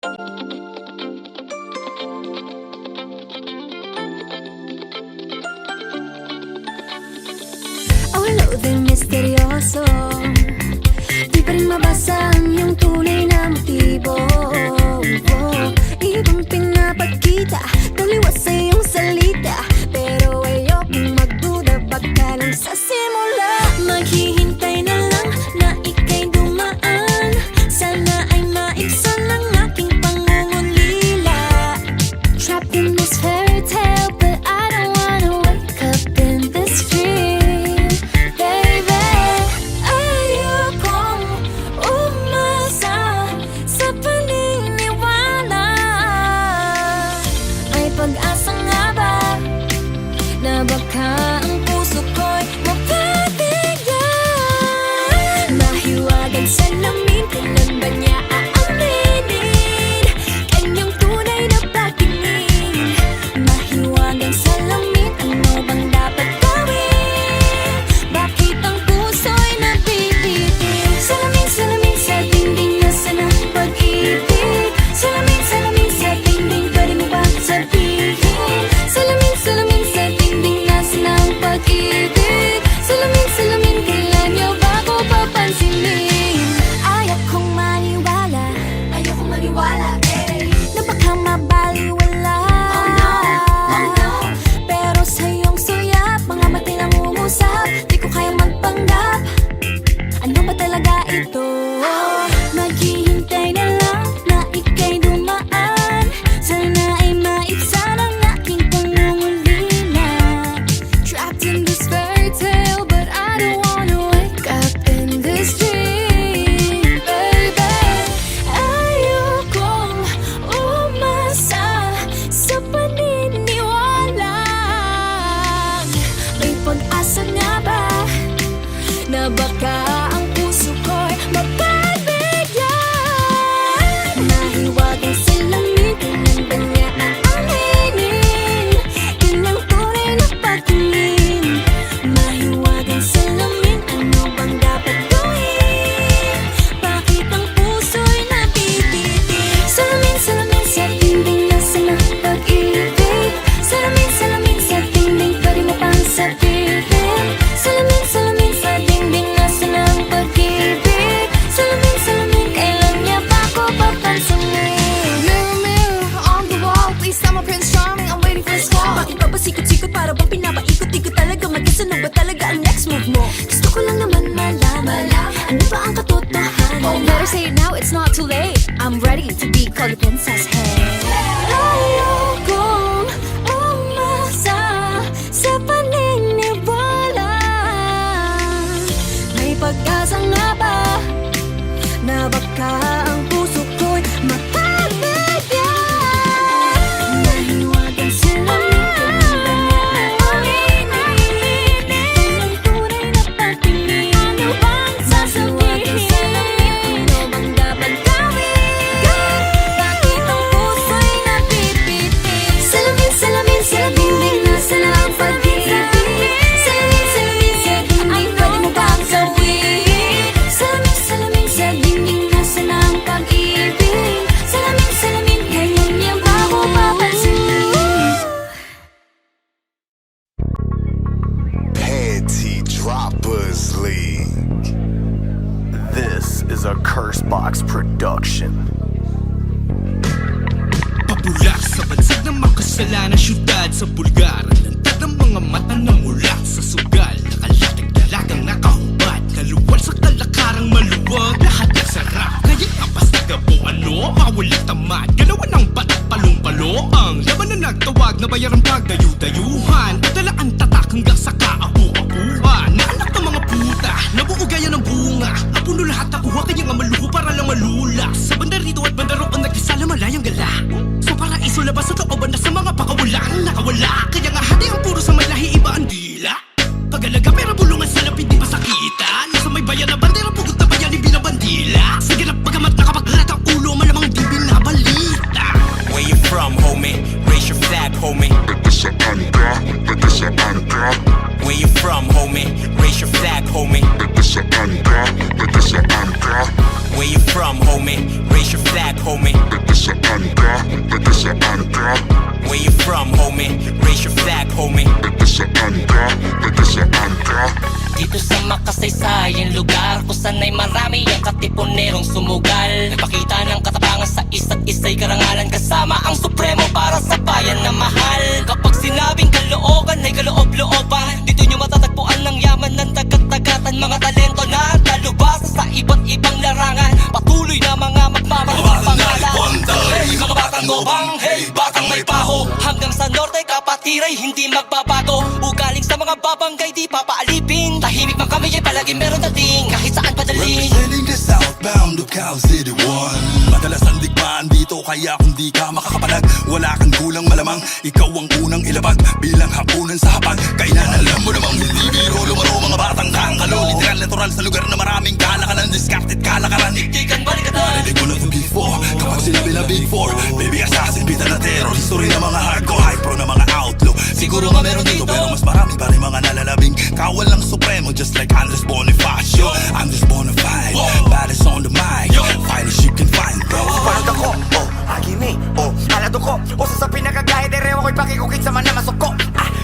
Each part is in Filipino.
Awalo din misteryoso, di pa rin mabasa ang iyong tunay na motibo. Ibang pinapakita, taliwas sa iyong salita, pero ayokong magduda, baka lang sa simula. Maghihintay na lang na ika'y dumaan, sana ay maibsan ang aking pangungulila. Trapped in this fairy tale, but I don't wanna wake up in this dream, baby. Ayokong umasa sa paniniwala. May pag-asa nga ba na baka ang puso ko'y mapabigyan? Mahiwagang salamin, kailan ba niya aaminin kanyang tunay na pagtingin? Mahiwagang salamin, ano bang dapat gawin? Bakit ang puso'y napipitin? Salamin, salamin sa dingding, nasaan ang pag-ibig? Salamin, salamin sa dingding, pwede mo ba sabihin? Salamin, salamin sa dingding, nasaan ang pag-ibig? Salamin, salamin, kailan niyo ba ko papansinin? Ayokong maniwala, eh, na baka mabaliwala. Oh no, pero sa iyong suyap, mga mati nangungusap, di ko kayang magpanggap. Ano ba talaga ito? Maghihintay na lang na ika'y dumaan, sana ay maibsan ang aking pangungulila. Trapped in this fairy tale, but I don't wanna wake up in this dream, baby. Ayokong umasa sa paniniwala. May pag-asa nga ba na baka ang puso ko'y mapabigyan? Mahiwagang salamin, kailan ba niya aaminin kanyang tunay na pagtingin? Mahiwagang salamin, ano bang dapat gawin? Bakit ang puso'y napipitin? Salamin, salamin sa dingding, nasaan ang pag-ibig? Salamin, salamin sa dingding, pwede mo pang sabihin? Salamin, salamin sa dingding, nasaan ang pag-ibig? Salamin, salamin, kailan niya ba ko papansinin? Mirror, mirror on the wall, please tell my Prince Charming I'm waiting for his call. Bakit pa ba sikot-sikot, para bang pinapaikot-ikot talaga? Mag-isa na ba talaga ang next move mo? Gusto ko lang naman malaman, ano ba ang katotohanan? Oh, better say it now, it's not too late. I'm ready to be called a princess, hey. Ayokong umasa sa paniniwala. May pag-asa nga ba na baka ang puso ko'y mapabigyan? Mahiwagang salamin, kailan ba niya aaminin kanyang tunay na pagtingin? Ano bang sasabihin? Ano bang dapat gawin? Bakit ang puso'y napipitin? Salamin, salamin sa dingding, nasaan ang pag-ibig? Salamin, salamin sa dingding, pwede mo bang gawin? Salamin, salamin sa dingding, nasaan ang pag-ibig? Salamin, salamin, kailan niya ba ako papansinin? Panty Droppers League. This is a Cursebox production. Papulak sa bansag ng makasalanan, syudad sa bulgar. Lantad ng mga mata na mulak sa sugal. Nakalatag dalagang nakahubad, kaluwal sa kalakarang maluwag. Lahat ng sarap, ngayon apas na gabo. Ano? Mawala tamad, galawan ng batak palong-palo. Ang laban na nagtawag na bayarang pagdayu-dayuhan. Padala ang tatak hanggang sa kaapu-apuhan. Na anak ng mga puta, nabuo gaya ng bunga. Apuno lahat nakuha, kanya nga maluho para lang malula. Sa banda rito at banda roon, nagkisala malayang gala. Sa paraiso labas sa looban na sa mga pakawalan nakawala. Kaya nga hati ang puro sa may lahi, iba ang dila. Pag-alaga pera bulungan sa lapid, di masakita. Nasa may bayan na bandera, pugot na bayan, ibinabandila. Sige na pagamat nakapaglat ang ulo, malamang di binabalita. Where you from, homie? Raise your flag, homie. Where you from, homie? Raise your flag, homie. Where you from, homie? Raise your flag, homie. Where you from, homie? Raise your flag, homie. Dito sa makasaysayang lugar kung sana'y marami ang katipunerong sumugal. Nagpakita ng katapangan sa isa't isa'y karangalan kasama ang supremo para sa bayan na mahal. Kapag sinabing kalooban ay kaloob-looban, dito nyo matatagpuan ng yaman ng dagat-dagatan. Mga talento na talubasa sa iba't ibang larangan. Patuloy na mga magmamahal pangalan. Hey mga batang gobang, hey batang may paho. Hanggang sa norte kapatiray hindi magbabago. Ugaling sa mga babanggay di papaalipin. Tahimik man kami ay palaging meron dating kahit saan padaling. Representing the southbound of Cal City 1. Madalas ang digmaan dito kaya kung di ka makakapalag, wala kang kulang malamang, ikaw ang unang ilabag bilang hapunan sa hapag. Kailan alam mo namang hindi biro lumaro mga batang tangkalo. Literal natural sa lugar na maraming kalakalan, discarded kalakaran. Ikikan balikatan. Narinig mo na ito before kapag sinabi na big four, baby assassin, bita na terror, history ng mga hardcore, high pro na mga outlaw. Siguro nga meron dito pero mas marami pa rin mga nalalabing kawal ng supremo, just like Andres Bonifacio. Andres Bonifacio, baddest on the mic, finest you can find, bro. Panod ako, oh, agimi, oh, halado ko. Uso sa pinakagahit, erewa ko'y pakikukit sa manamasok ko.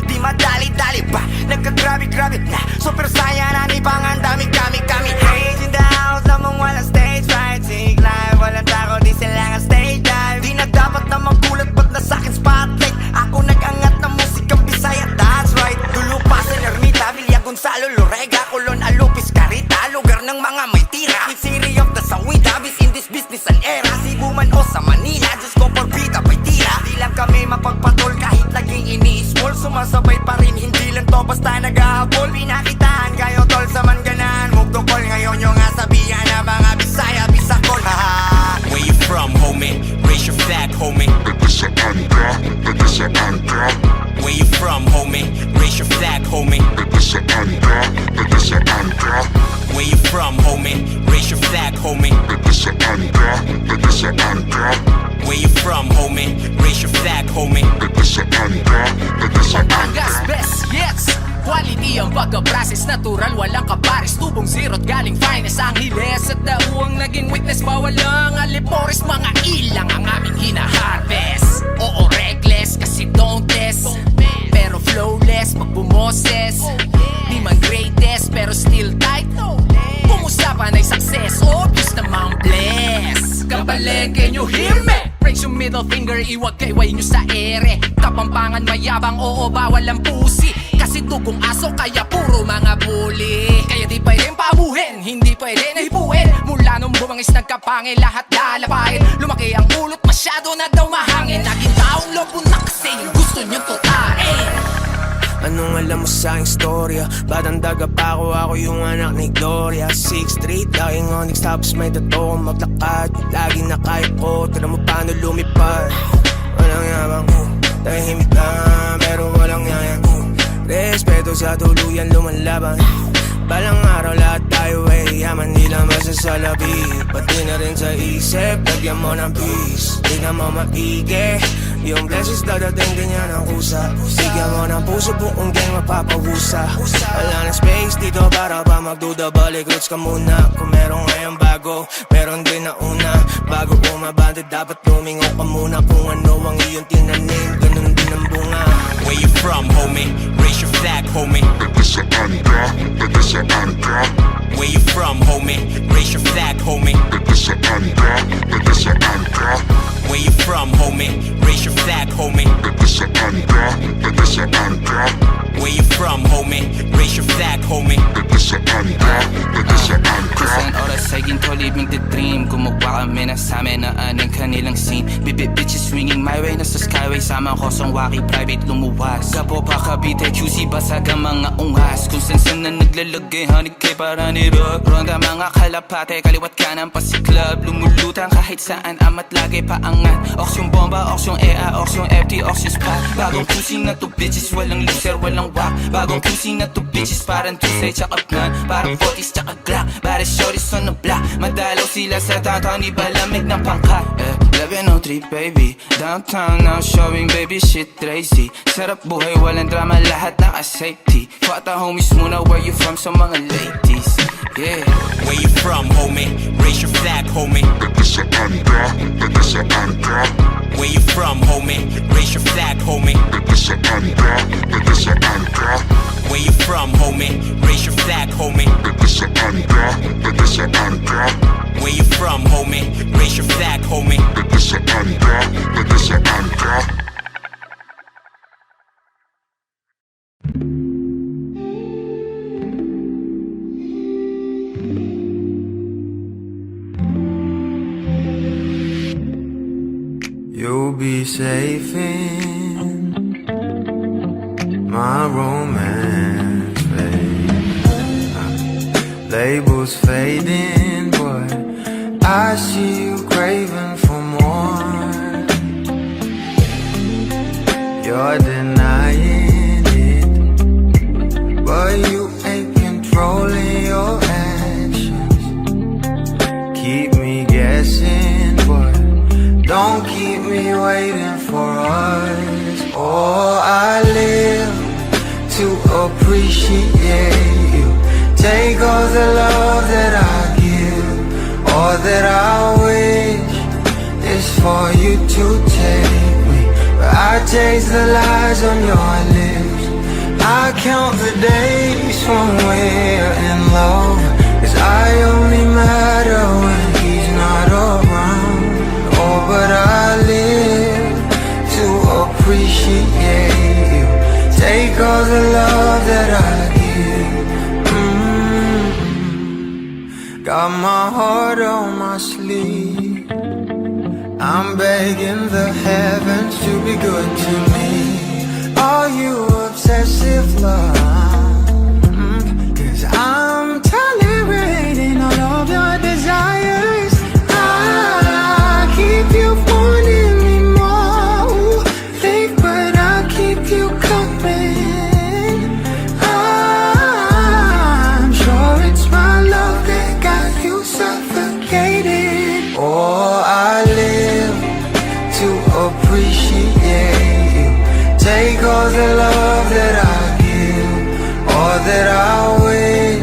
Di madali-dali ba, nagkagrabe-grabe na super saiyan, ibang ang dami-kami. Rage in the house, namang walang stage fright. Sig live, walang tako, di sila nga stage dive. Di na dapat na magulat, ba't na sa'kin spotlight? Ako nag-angat ng musikang Bisaya, that's right. Dulupasan, Ermita, Villa Gonzalo, Lorega, Colon, Alupis, Carita, lugar ng mga may tira. With City of the Sawi, Davis, in this business and era. Cebu man o sa Manila, just go for Vita, pa'y tira. Di lang kami mapagpatol kahit laging ini-small. Sumasabay pa rin, hindi lang to basta nag-ahabol. Pinakitaan kayo tol sa mangganan. Mugdokol ngayon yung asabihan na mga Bisaya, Bisakol. Where you from, homie? Raise your flag, homie. Where you from, homie? Raise your flag, homie. Where you from, homie? Raise your flag, homie. Where you from, homie? Raise your flag, homie. Batangas, best gets quality ang pagka-process, natural, walang kapares. Tubong zero't galing finest, Angeles at Dahuang naging witness. Bawal lang alipores, mga ilang ang aming hina-harvest. Oo, reckless, kasi don't test, pero flowless pag bumoses. Di man greatest, pero still tight. Pumusapan ay success, obvious namang bless. Kapalengke nyo, hear me? Raise yung middle finger, iwag kayway nyo sa ere. Kapampangan mayabang, oo, bawal ang pusi. Kasi dugong aso, kaya puro mga bully. Kaya di pwedeng pamuhin, hindi pwede nahipuin. Mula nung bumangis nagkapangi, lahat lalapain. Lumaki ang ulot, masyado na daw mahangin. Naging taong lobo na kasi yung gusto nyo tutain. Anong alam mo sa aking storya? Batang daga pa ako yung anak ni Gloria. 6th Street, laging onyx tapos may tato kong maglakad. Lagi na kaya ko, tira mo paano lumipad. Walang yabang, tahimik lang, pero walang yayang. Respeto sa tuluyan lumalaban. Balang araw lahat tayo ay yaman, di lang masasalabi. Pati na rin sa isip, lagyan mo ng peace. Di na mo maigi, yung blessings dadating ganyan ang kusa. Bigyan mo ng puso, buong gang mapapahusa. Wala na space dito para pa magduda, balik roots ka muna. Kung meron ngayong bago, meron din na una. Bago umabante, dapat lumingo ka muna. Kung ano ang iyong tinanim, ganun din ang bunga. Where you from, homie? Raise your flag, homie. Where you from, homie? Raise your flag, homie. Where you from, homie? Raise your flag, homie. Where you from, homie? Raise your flag, homie. Kusan oras ay ginto, living the dream. Gumawa kami na sa amin na anong kanilang scene. Bibit bitches swinging my way, nasa skyway. Sama ko sa waki, private lumuwas. Kapo pa Cavite, choosy basag ang mga ungas. Kung san na naglalagay, hanig kay para ni Rock. Ronda mga kalapate, kaliwat kanan pa si club. Lumulutang kahit saan, amat lagi paangat. Oks yung bomba, oks yung EA, oks yung FT, oks yung spot. Bagong pussy na to bitches, walang loser, walang wak. Bagong pussy na to bitches, parang Tuesday tsaka Plan. Parang 40s tsaka Glock, baddest shorties on the block. Madalaw sila sa downtown, iba lamig ng pangkat. 1103 baby, downtown now showing baby shit crazy. Sarap buhay, walang drama, lahat naka-safety. Fata homies muna, where you from sa mga ladies? Yeah. Where you from, homie? Raise your flag, homie. Where you from, homie? Raise your flag, homie. Where you from, homie? Raise your flag, homie. Where you from, homie? Raise your flag, homie. You'll be safe in my romance, babe. Labels fading, but I see you craving for more. You're denying it, but you ain't controlling your actions. Keep me guessing, but don't keep me waiting for us. Oh, I live to appreciate you. Take all the love that I give, all that I wish is for you to take me. But I taste the lies on your lips. I count the days when we're in love, 'cause I only matter when he's not around. Oh, but I live to appreciate you. Take all the love that I give. Got my heart on my sleeve. I'm begging the heavens to be good to me. Are you obsessive love? 'Cause I'm tolerating all of your desires. I keep you wanting me more. Fake, but I keep you coming. I'm sure it's my love that got you suffocated. Oh, I live to appreciate you. Take all the love that I give, all that I wish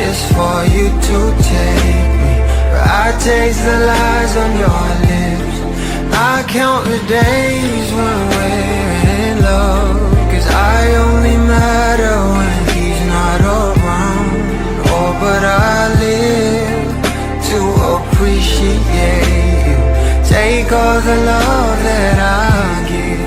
is for you to take me. But I taste the lies on your lips. I count the days when we're in love, 'cause I only matter when he's not around. Oh, but I live to appreciate you. Take all the love that I give.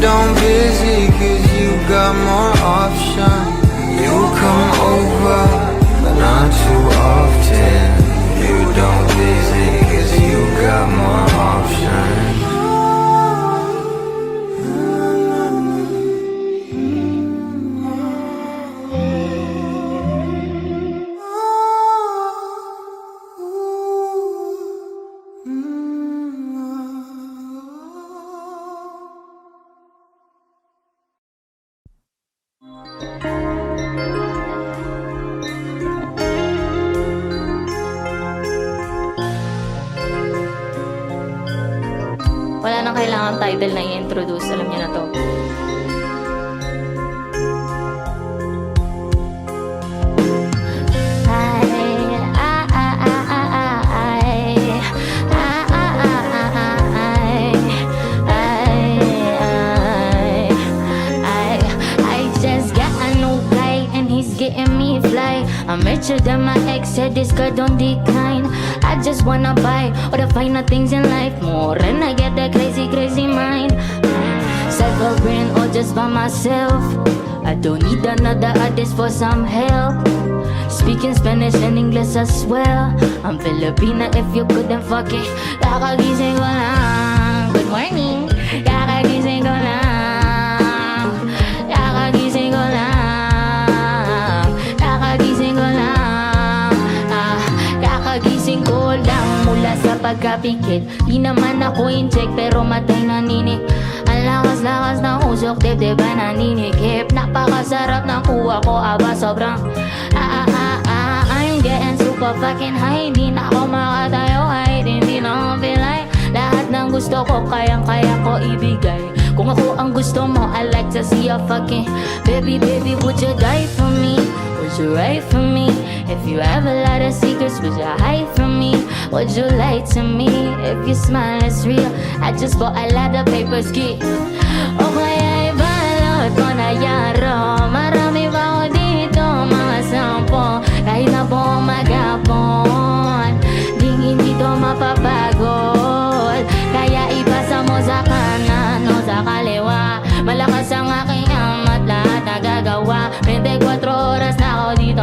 Don't busy, 'cause you got more options. You come over, but not too often. You don't busy, 'cause you got more options. Wala nang kailangan title na i-introduce. Alam niyo na to. I just got a new guy and he's getting me fly. I'm richer than my ex, said this girl don't decline. I just wanna buy all the finer things in life more, and I get that crazy, crazy mind. Suffering all just by myself. I don't need another artist for some help. Speaking Spanish and English as well. I'm Filipina if you couldn't fuck it. Kakagising ko lang. Good morning. Kakagising ko lang. Kakagising ko lang. Kakagising ko lang. Kakagising ko lang mula sa pagkapikit. Di naman ako in check pero matay naninig. Ang lakas lakas ng usok, dibdib ay naninikip. Napakasarap ng kuha ko, aba sobrang I'm getting super fucking high. Di na ako makatayo, high, hindi na ako pilay. Lahat ng gusto ko, kayang-kaya ko ibigay. Kung ako ang gusto mo, I like to see you fucking. Baby, baby, would you die for me? Would you write for me? If you have a lot of secrets, would you hide from me? Would you lie to me? If your smile is real, I just bought a lot of paper ski. O kaya ibalot ko na yaro. Marami pa ako dito, mga sampo. Kahit na buong magapon, hindi to mapapagod. Kaya ipasa mo sa kanan o sa kaliwa. Malakas ang aking amat, lahat nagagawa. 24 oras na ako dito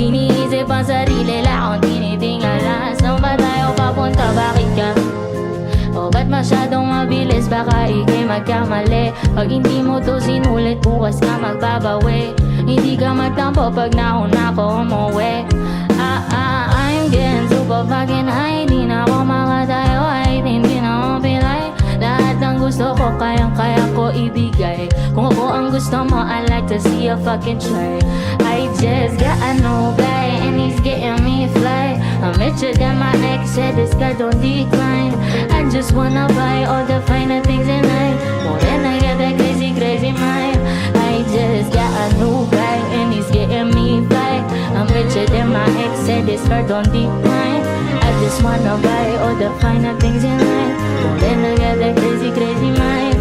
iniisip ang sarili, lang akong tinitingala. Saan ba tayo papunta, bakit ka? O ba't masyadong mabilis, baka ikay magkamali. Pag hindi mo to sinulit, bukas ka magbabawi. Hindi ka magtampo pag nauna ko umuwi. I'm getting super fucking high. Di na ako makatayo, ay hindi na ako pilay. Lahat ng gusto ko, kayang-kaya ko ibigay. Kung ako ang gusto mo, I like to see you fucking try. I just got a new guy and he's getting me fly. I'm richer than my ex, said this guy don't decline. I just wanna buy all the finer things in life. More than I got that crazy, crazy mind. I just got a new guy and he's getting me fly. I'm richer than my ex, said this girl don't decline. I just wanna buy all the finer things in life. More than I got that crazy, crazy mind.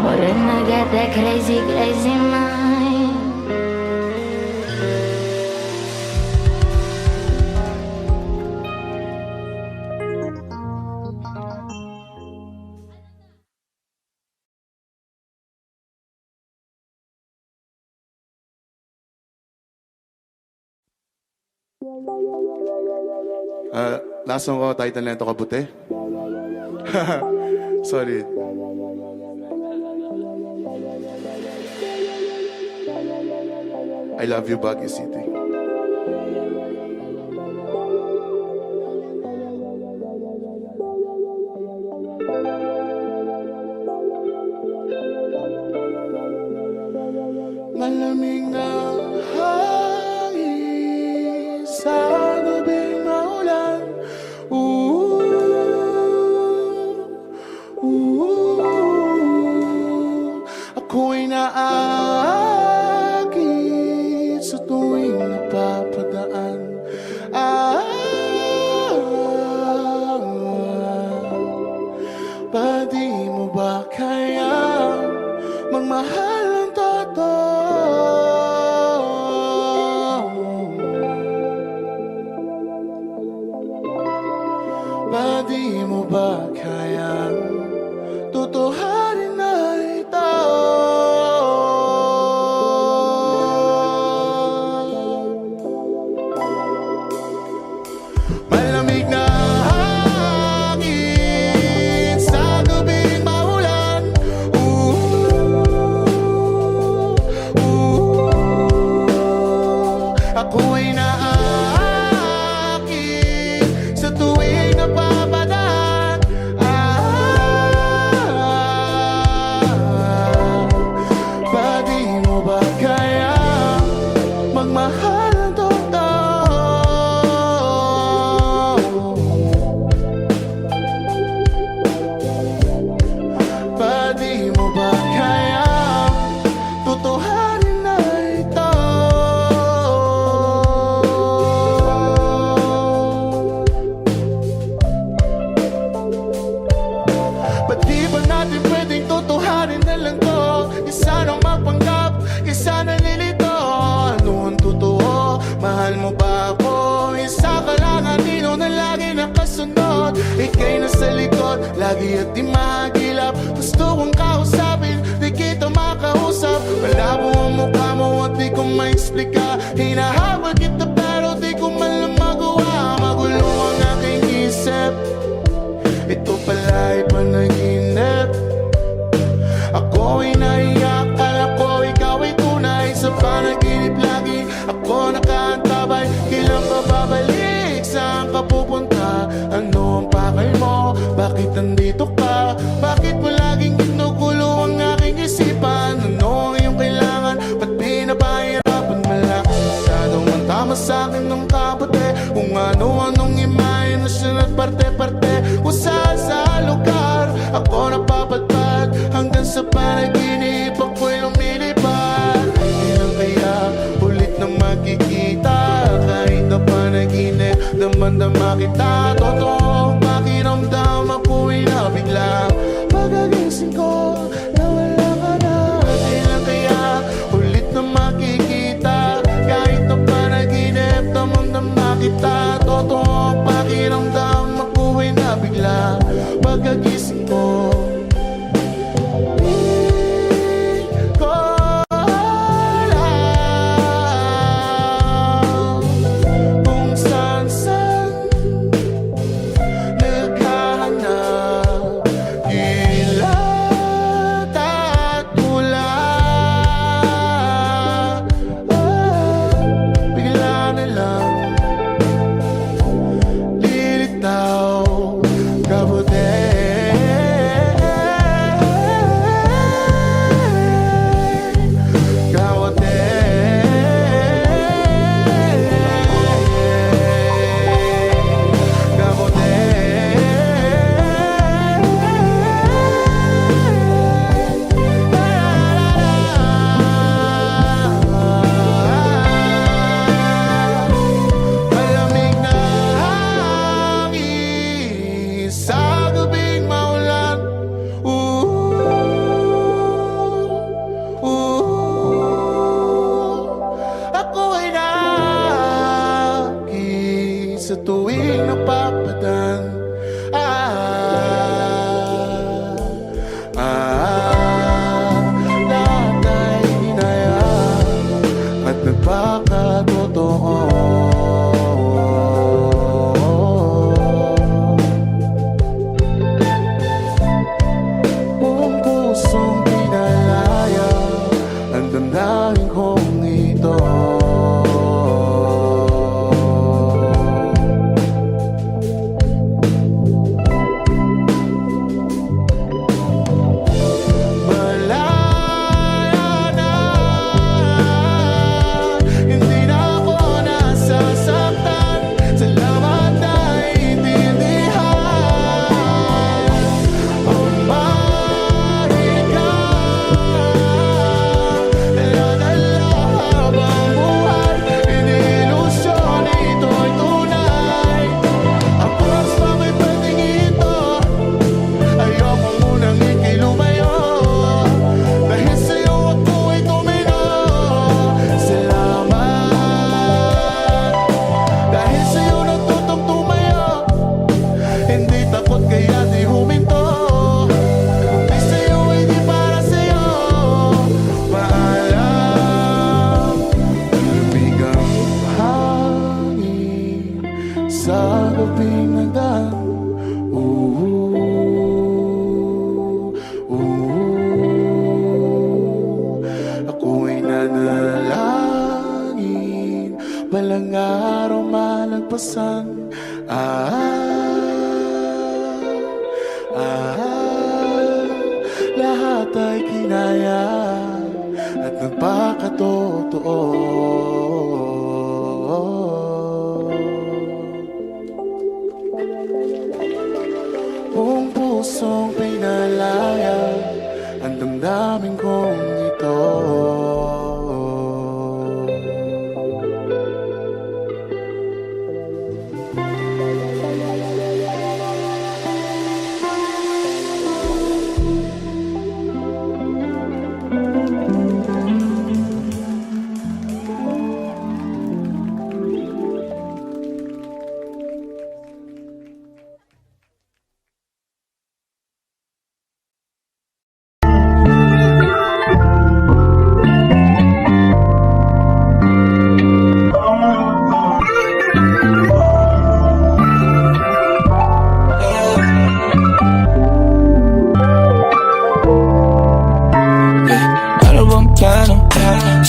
Morena got that crazy, crazy mind. Last song ko, title nito Kabuti. Sorry. I love you, Baguio City. Malamig na hangin sa gabing maulan. Ako'y naaakit sa tuwing napapadaan. Pwede mo ba kaya magmahal ng totoo? Pwede mo ba kaya tutuhanin na ito? Malamig na hangin sa gabing maulan. Ako'y naaakit sa tuwing napapadaan. Pwede mo ba kaya magmahal ng totoo? Pwede Mahal mo ba ako? Isa ka lang anino na lagi nakasunod. Ika'y nasa likod, lagi at di mahagilap. Gusto kong kausapin, di kita makausap. Malabo ang mukha mo at di ko ma-explika. Hinahabol kita pero di ko man lang magawa. Magulo ang aking isip, ito pala ay panaginip. Ako ay naiyak, alam ko ikaw ay tunay. Sa panaginip lagi ako nakaantabay. Kailan ka babalik? Saan ka pupunta? Ano ang pakay mo? Bakit nandito ka? Bakit mo laging ginugulo ang aking isipan? Ano ang iyong kailangan? Ba't pinapahirapan? Malaki masyadong ang tama sa'kin ng kabote. Kung ano-anong imahinasyon at parte-parte. Kung saan sa lugar ako napapadpad. Hanggang sa panaginip ako'y lumilipad. Kailan kaya ulit na magkikita? Kahit na panaginip, damang-dama kita. Totoo pakiramdam ako'y nabigla. Pagkagising ko, nawala ka na. Kailan kaya ulit na magkikita? Kahit na panaginip, damang-dama kita. Totoo pakiramdam ako'y nabigla. Pagkagising ko, sa tuwing napapadan. Lahat ay hinayaan at nagpakatotoo. Buong pusong pinalaya ang damdamin kong ito. Sa gabing nagdaan, ako'y nanalangin, balang araw malagpasan. Lahat ay kinaya at nagpakatotoo. Buong pusong pinalaya ang damdamin kong ito.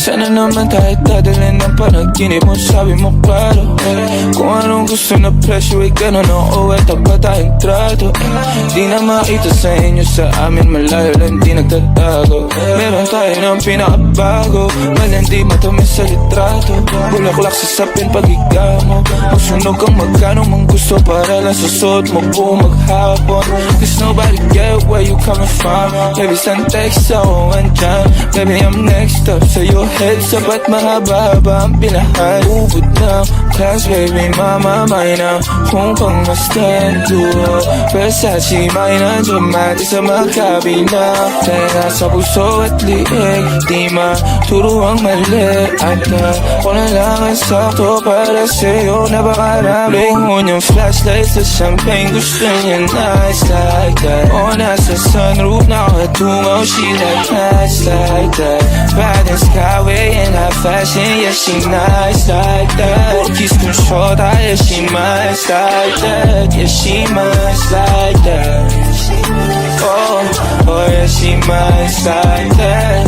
Sana naman kahit dadalhin ng panaginip mo, sabi mo klaro kung anong gusto na presyo ay ganun oo at tapat tayong trato Di na makita sa inyo sa amin malayo lang di nagtatago Meron tayo ng pinakabago malandi matamis sa litrato Bulaklak sa sapin pag ikaw mo Magsunog kang magkano mang gusto para lang sa suot mo buong maghapon Cause nobody get where you coming from Baby send text ako andyan Baby I'm next up sa'yo heads up at mahaba-haba ang pinahan Ubod ng class baby mama mine na Kung pang ma-stand duo Versace mine na dramatic sa magkabina Pera sa puso at liig Di maturo ang mali At ako na lang ang sakto para sa'yo Napakarami Ngun yung flashlight sa champagne Gusto niya nice like that O nasa sunroof nakatungaw She like nice like that Bad and skyway and high fashion Yeah she nice like that Kiss kong shota Yeah she nice like that Yeah she nice like that Oh, oh yeah she nice like that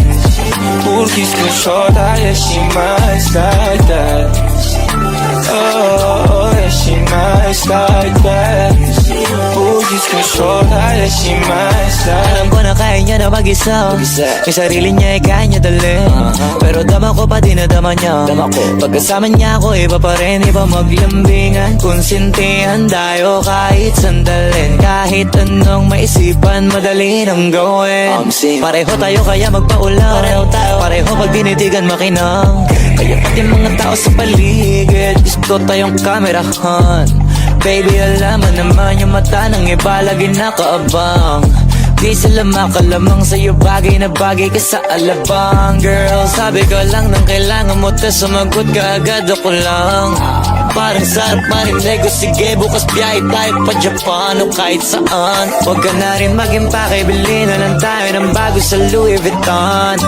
Kiss kong shota Yeah she nice like that Oh, yeah she nice like that Kiss kong shota Yeah she nice like Alam ko na kaya niya na mag-isa Yung sarili niya ay kaya niya dalhin Pero dama ko pa dinadama niya Pagkasama niya ako iba pa rin Iba maglambingan Konsintihan tayo kahit sandalin Kahit anong maisipan Madali nang gawin Pareho tayo kaya magpaulan Pareho pag dinitigan makinang Kaya pati mga tao sa paligid Gusto tayong kamerahan Baby alam mo naman yung mata ng iba Lagi nakaabang Di sila makalamang sa'yo bagay na bagay ka sa alabang Girl, sabi ko lang nang kailangan mo tas sumagot ka agad ako lang Parang sarap marinig ko sige bukas biyahe tayo pa Japan o kahit saan Huwag ka na rin mag-impake, bili na lang tayo ng bago sa Louis Vuitton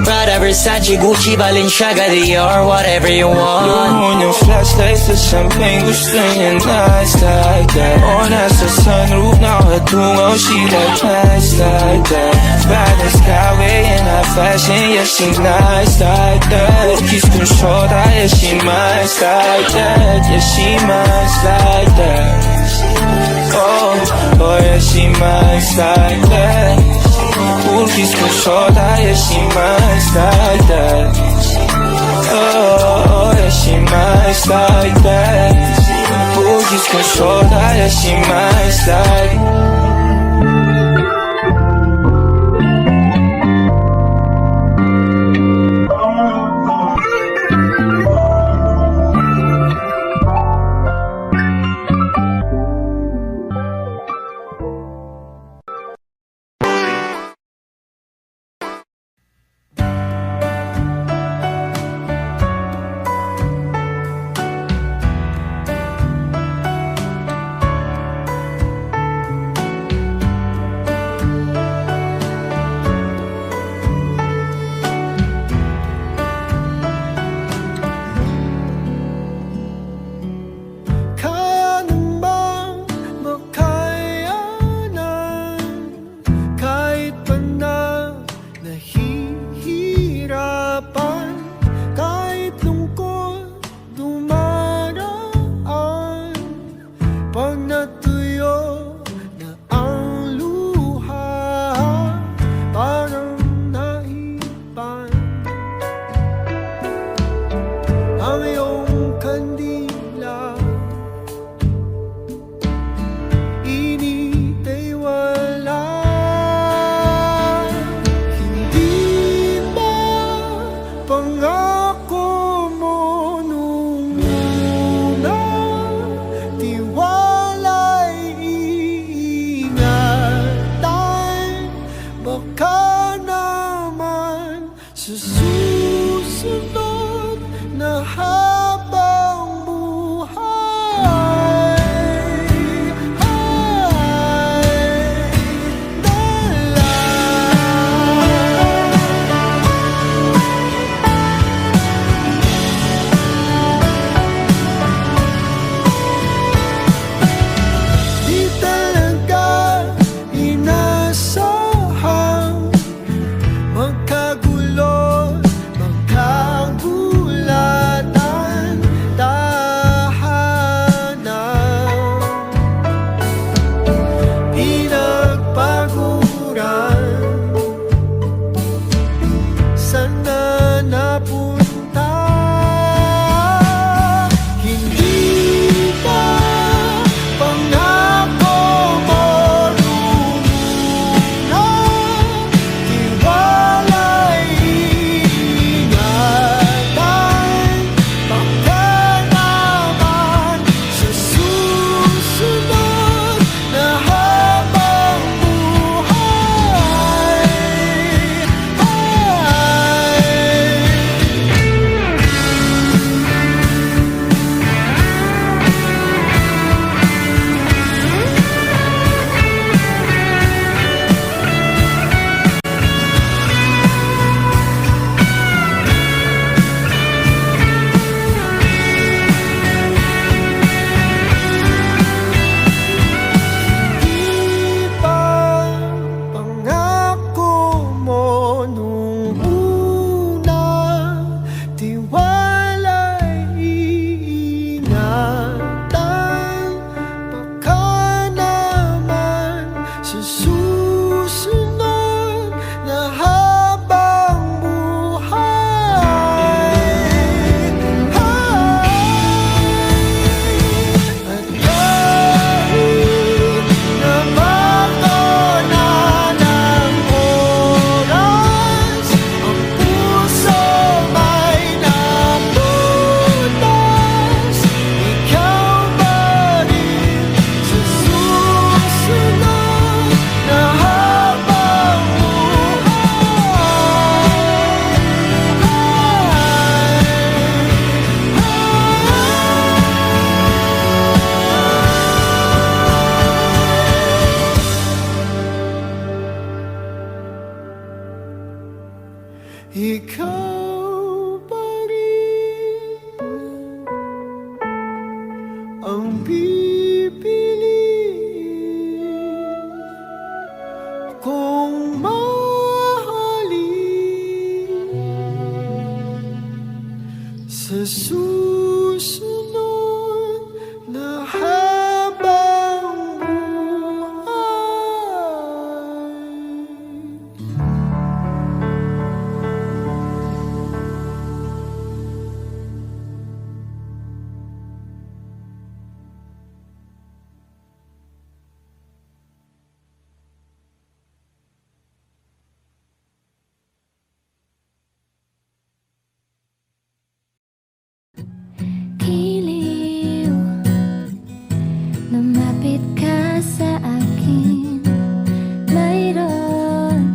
Prada, Versace, Gucci, Balenciaga, Dior, whatever you want Luhon yung flashlight sa champagne Gusto niya nice like that O nasa sunroof nakatungaw She like nice like that Bad as skyway and high fashion Yeah she nice like that Kiss kong shota Yeah she nice like that Yeah she nice like that Oh, oh yeah she nice like that Kiss kong shota Yeah she nice like that Oh, yeah she nice like that Kiss kong shota Yeah she nice like sa susunod na habang Giliw, lumapit ka sa akin. Mayroon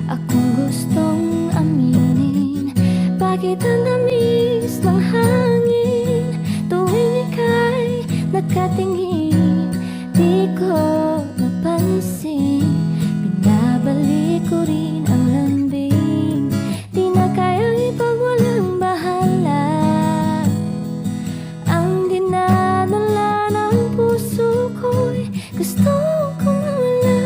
akong gustong aminin. Bakit ang tamis ng hangin tuwing ika'y nakatingin? Di ko napansin, binabalik ko rin ang lambing. Di na kayang ipagwalang bahala ang dinadala ng puso ko'y gustong kumawala.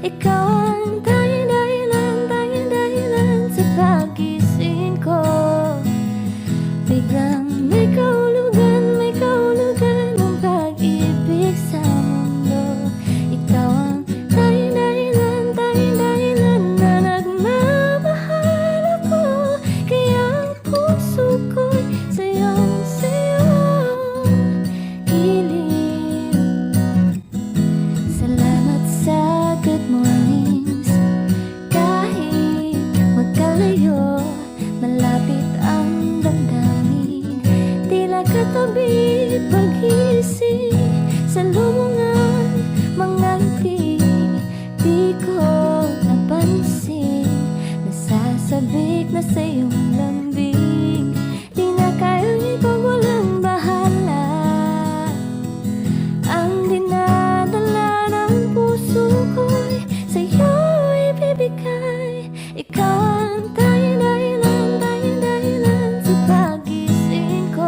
Ikaw ang tanging dahilan sa pagising ko. Biglang may kahulugan ng pag-ibig sa mundo. Ikaw ang tanging dahilan na nagmamahal ako. Kaya ang puso ko'y sayong-sayo. Giliw, salamat sa good mornings. Kahit magkalayo, malapit ang damdamin. Tila katabi pag-isip sa lumungan mga ngiti. Di ko napansin, nasasabik na sa iyong lambing. Di na kayang ipagwalang bahala ang dinadala ng puso ko'y sa'yo ibibigay. Ikaw ang tanging dahilan sa pagising ko.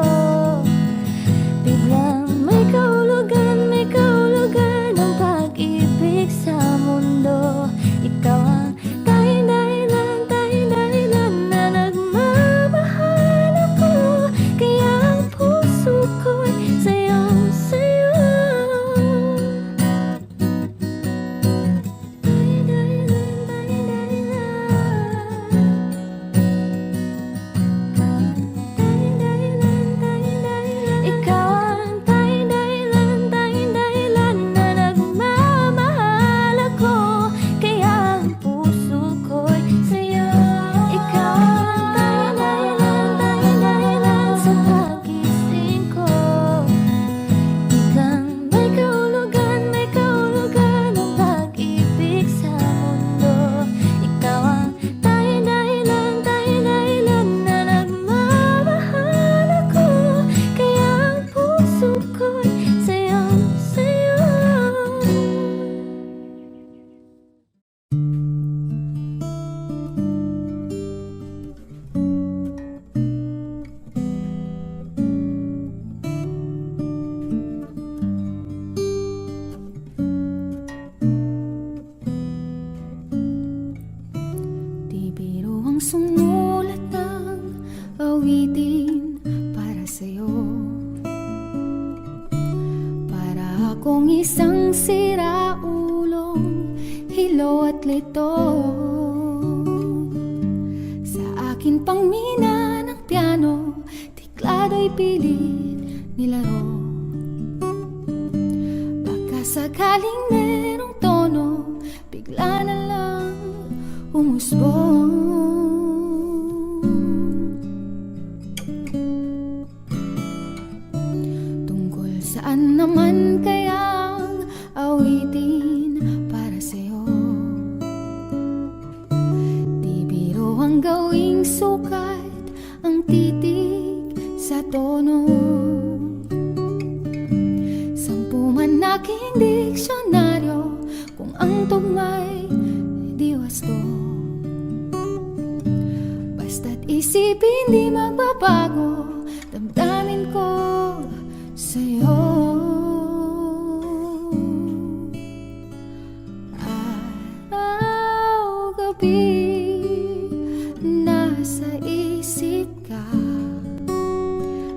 Biglang may kahulugan ng pag-ibig sa mundo. Ikaw ang tanging dahilan na nagmamahal ako. Kaya ang puso ko'y sayong-sayo. Ikaw ang tanging dahilan na nagmamahal ako. Kaya ang puso ko'y sa'yo. Ikaw ang tanging dahilan sa pagising ko. Biglang may kahulugan ng pag-ibig sa mundo. Ikaw ang tanging dahilan na nagmamahal ako. Kaya ang puso ko'y sayong-sayo. Di biro ang sumulat ng awitin para sa'yo. Para akong isang siraulong hilo at lito. Sa akin pang mina ng piano, tiklado'y pilit nilaro. Baka sakaling merong tono, bigla na lang umusbong. Tungkol saan naman kayang awitin para sa'yo? Di biro ang gawing sukat ang titig sa tono. Sampu man aking diksyonaryo, kung ang tugma'y di wasto. Basta't isipin di magbabago, damdamin ko sa'yo. Araw, gabi, nasa isip isip ka,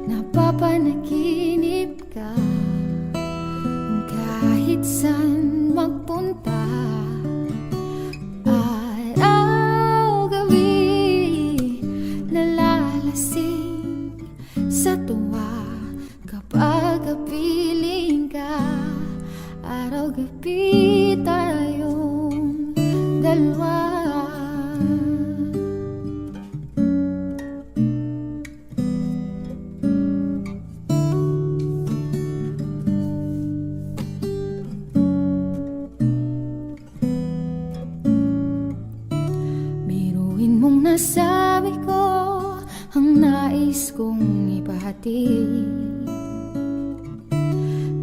napapanaginip ka, kahit saan magpunta, araw gabi, nalalasing sa tuwa kapag kapiling ka. Araw gabi tayong dalawa. Biruin mong nasabi ko ang nais kong ipahatid.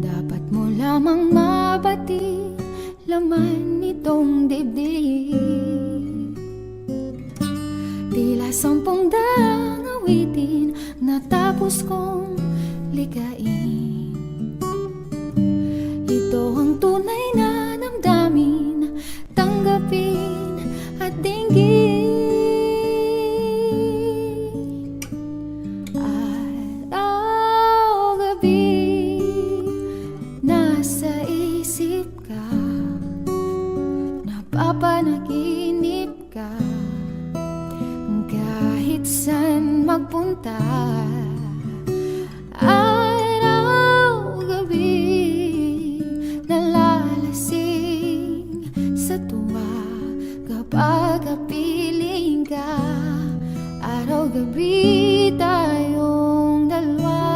Dapat mo lamang mabati laman nitong dibdib. Tila 10 daang awitin natapos kong ligain. Ito ang tunay na damdamin, tanggapin at dinggin. Araw-gabi, nasa isip ka, napapanaginip ka, kahit saan magpunta. Araw-gabi, nalalasing sa tuwa kapag kapiling ka. Araw-gabi tayong dalawa.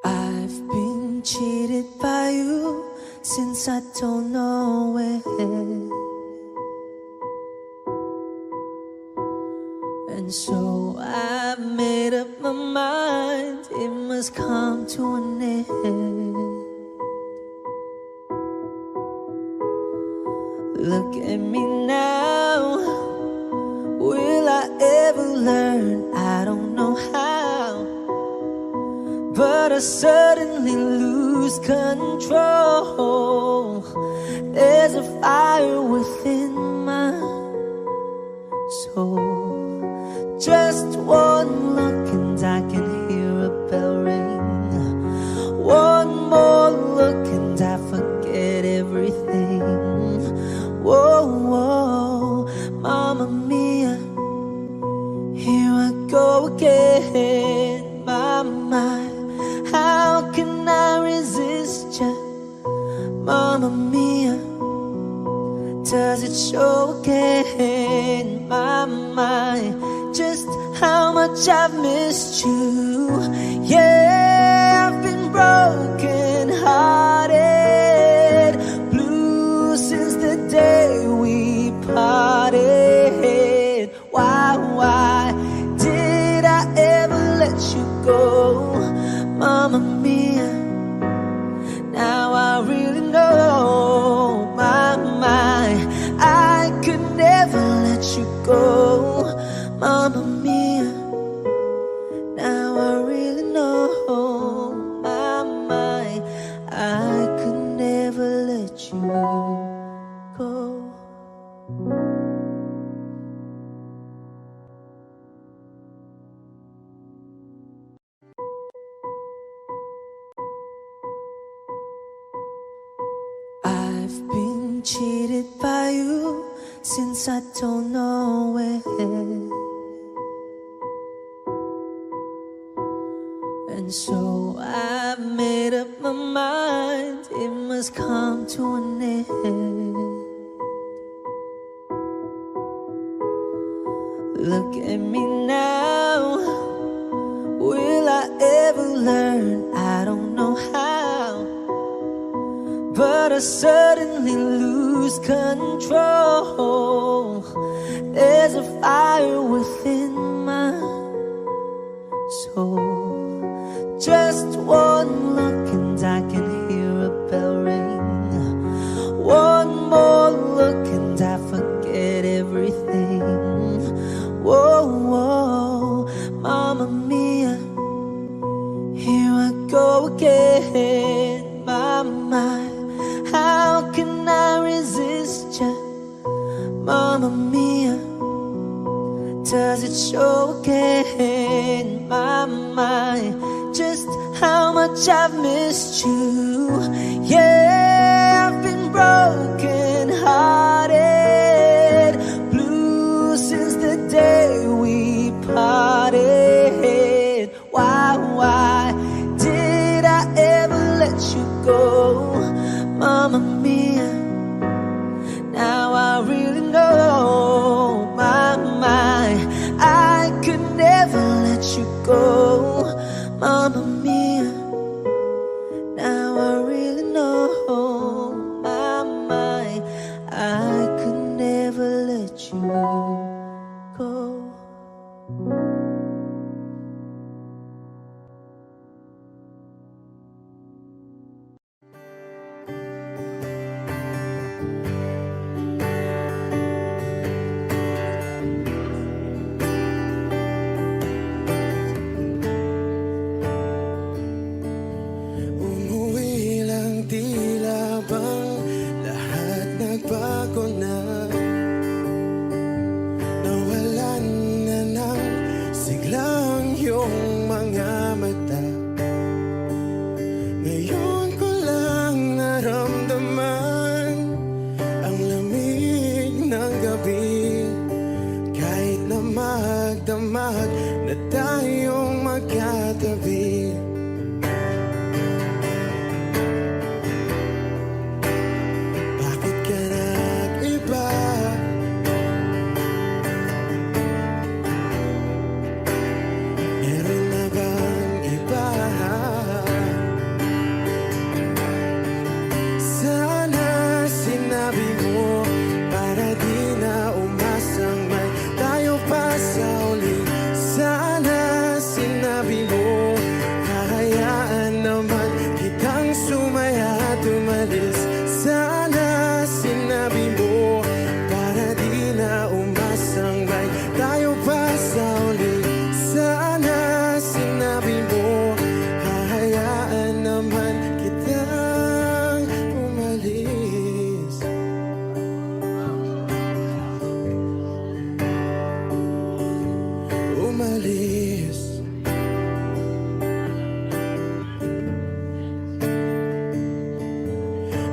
I've been cheated by you since I don't know when. And so I made up my mind, it must come to an end. Look at me now, will I ever learn? I don't know how, but I suddenly lose control. There's a fire within my soul. Just one look and I can hear a bell ring. One more look and I forget everything. Whoa, whoa, Mamma Mia, here I go again. My, how can I resist ya? Mamma Mia, does it show again? My, just how much I've missed you. Yeah, I've been broken hearted, blue since the day we parted. Why did I ever let you go? Mamma Mia, now I really know. My, I could never let you go. Mamma Mia, now I really know. My, I could never let you go. I've been cheated by you since I don't know when. And so I made up my mind, it must come to an end. Look at me now, will I ever learn? I don't know how, but I suddenly lose control. There's a fire within my soul. Just one look and I can hear a bell ring. One more look and I forget everything. Whoa, whoa, Mamma Mia, here I go again. My, how can I resist ya? Mamma Mia, does it show again? My, just how much I've missed you. Yeah, I've been broken hearted, blue since the day we parted. Why did I ever let you go? Mamma Mia, now I really know. My, I could never let you go. Mamma Mia, now I really know. My, I could never let you go. Umuwi lang, tila bang lahat nagbago na. Nawalan na ng siglang iyong mga mata. Ngayon ko lang naramdaman ang lamig ng gabi. Kahit na magdamag na tayong magkatabi. Bakit ka nag-iba? Meron na bang iba? Sana sinabi mo para di na umasang may tayo pa sa uli. Sana sinabi mo hahayaan naman kitang sumaya at umalis. Sana sinabi mo para di na umasang may tayo pa sa uli. Sana sinabi mo hahayaan naman kitang umalis. Umalis.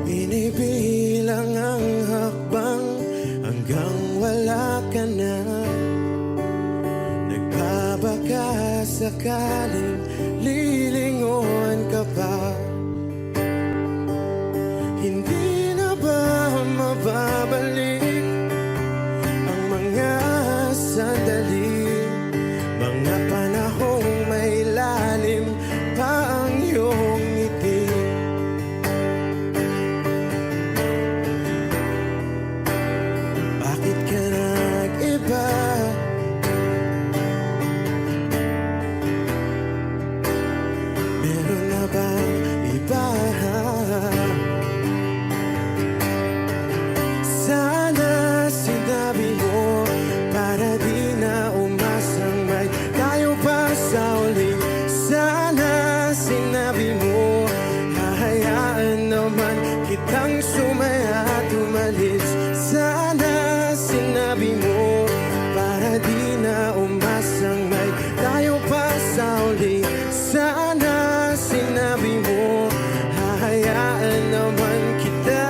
Binibilang ang hakbang hanggang wala ka na. Nagbabaka sakaling lilingon ka pa. Hindi na ba mababalik ang mga sandali, mga panahong may lalim pa ang iyong ngiti? Bakit ka nag-iba? Meron na bang iba? Sana sinabi mo para di na umasang may tayo pa sa uli. Sana sinabi mo hahayaan naman kitang sumaya at umalis. Sana sinabi mo para di na umasang may tayo pa sa uli. Sana sinabi mo hahayaan naman kita.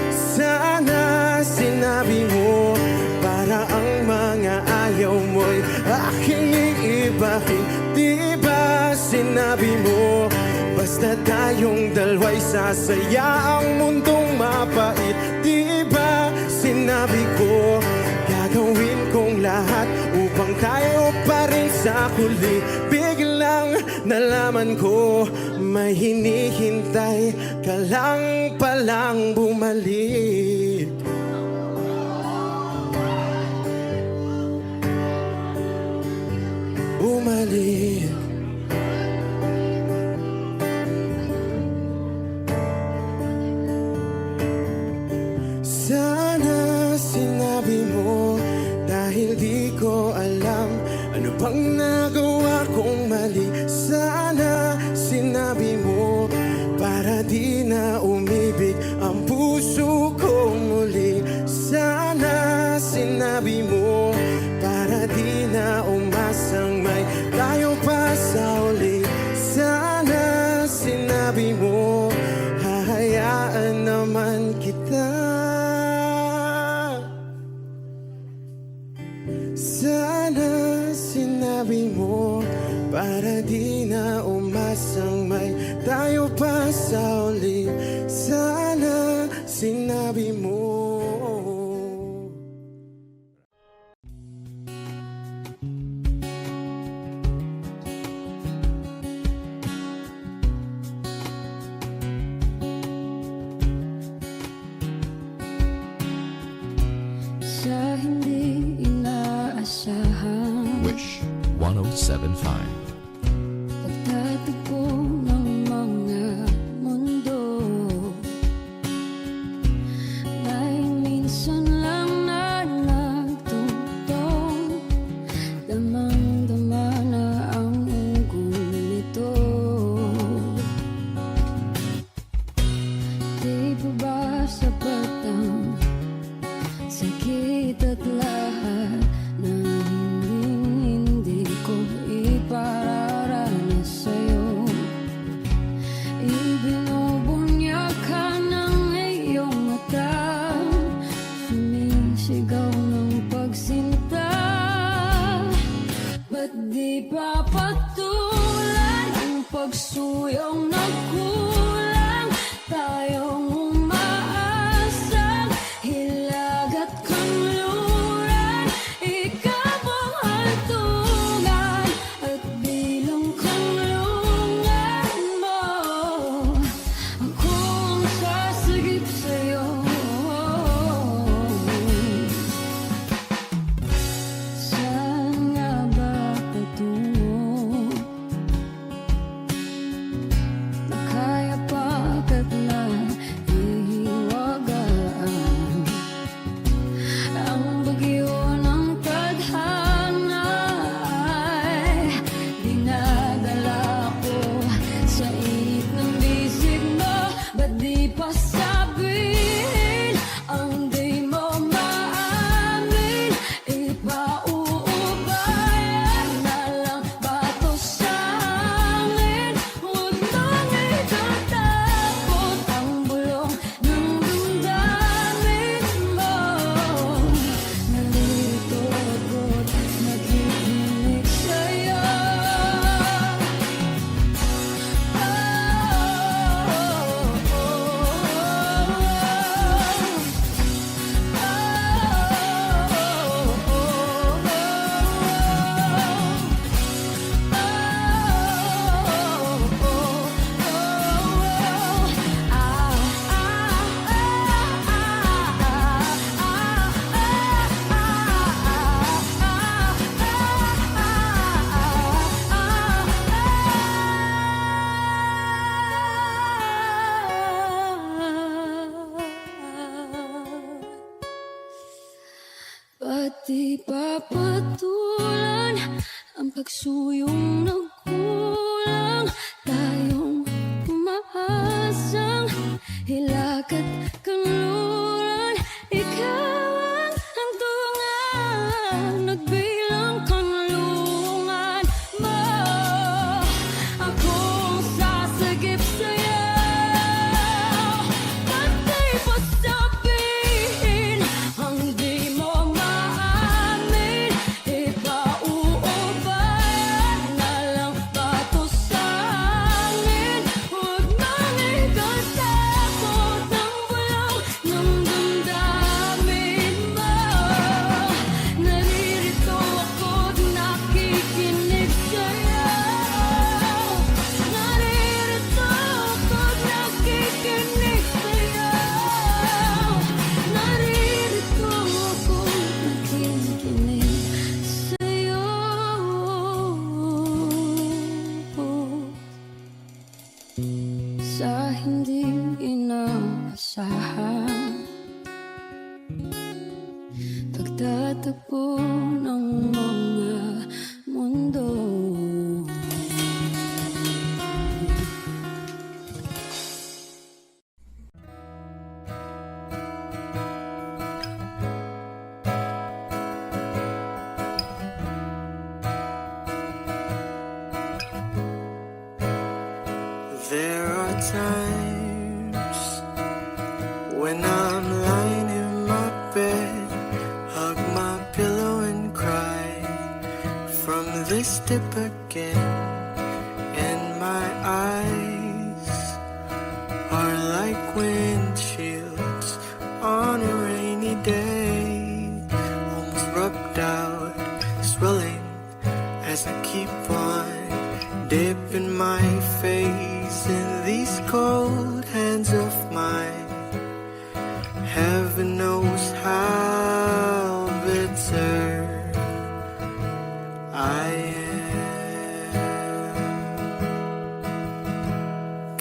Sana sinabi mo para ang mga ayaw mo'y aking iibahin. Di ba sinabi mo basta tayong dalawa'y sasaya ang mundong mapait? Di ba sinabi ko gagawin kong lahat upang tayo pa rin sa huli? Biglang nalaman ko may hinihintay ka lang palang bumalik. Bumalik. Sana sinabi mo bang nagawa kong mali? Sana sinabi mo para di na umibig ang puso kong muli. Sana sinabi mo para di na umasang may tayo pa sa uli. Sana sinabi mo hahayaan naman kita. Sana sinabi mo para di na umasang may tayo pa sa uli. Sana sinabi mo. Sa hindi inaasahan Wish 1075. pagtatagpo ng mga mundo, may minsan lang na nagtutong, damang-dama na ang ungkol nito. Di ba ba sapat ang sakit at lahat na hindi ko ipararanas sa'yo? Ibinubunyag ka ng iyong mata, sumisigaw ng pagsinta. Ba't di pa patulan ang pagsuyong nagkulang? Tayong umaasang hilag at kanluran, ikaw ang hantungan at bilang kanlungan mo. Akong sasagip sa'yo. Saan nga ba patungo? Nakaya pagkat na ihiwagaan ang bagyo ng tadhana ay dinadala ko sa init ng bisig mo. Ba't di pa sabihin ang di mo maamin? Ipauubayan na lang ba to sa hangin? Huwag nang itatakot ang bulong ng damdamin mo. Nalilito ako't nakikinig sa'yo. Ba't di pa patulan ang pagsuyong nagkulang? Tayong umaasang hilag at kanluran, ikaw ang hantungan at bilang kanlungan mo. Akong sasagip sa'yo. Ba't di pa sabihin ang di mo maamin? Ipauubayan na lang ba to sa hangin? Huwag nang ikatakot ang bulong ng damdamin mo. Naririto ako't nakikinig sa'yo. Naririto ako't nakikinig sa'yo. Naririto ako't nakikinig sa'yo. Sa hindi inaasahan pagtatagpo ng mga mundo, times when I'm lying in my bed, hug my pillow and cry from this dip again. And my eyes are like windshields on a rainy day, almost rubbed out, swelling as I keep on dipping my face in these cold hands of mine. Heaven knows how bitter I am,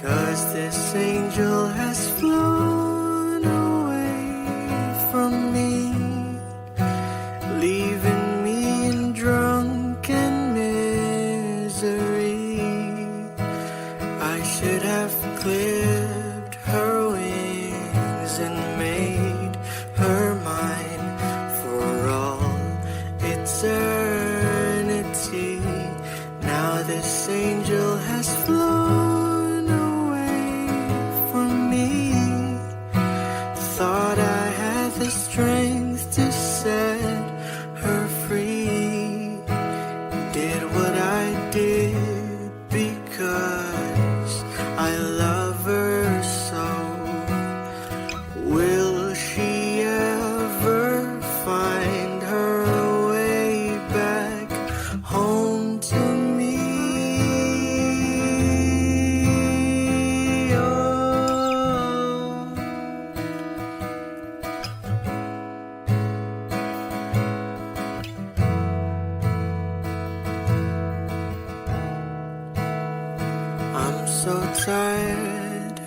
'cause this angel has flown away from me, leaving me in drunken misery. I should have clipped her wings and made her mine for all eternity. Now this angel has flown away from me. Thought I had the strength to set her free. Did what I did because I love her so. Will she ever find her way back home to me? I'm so tired,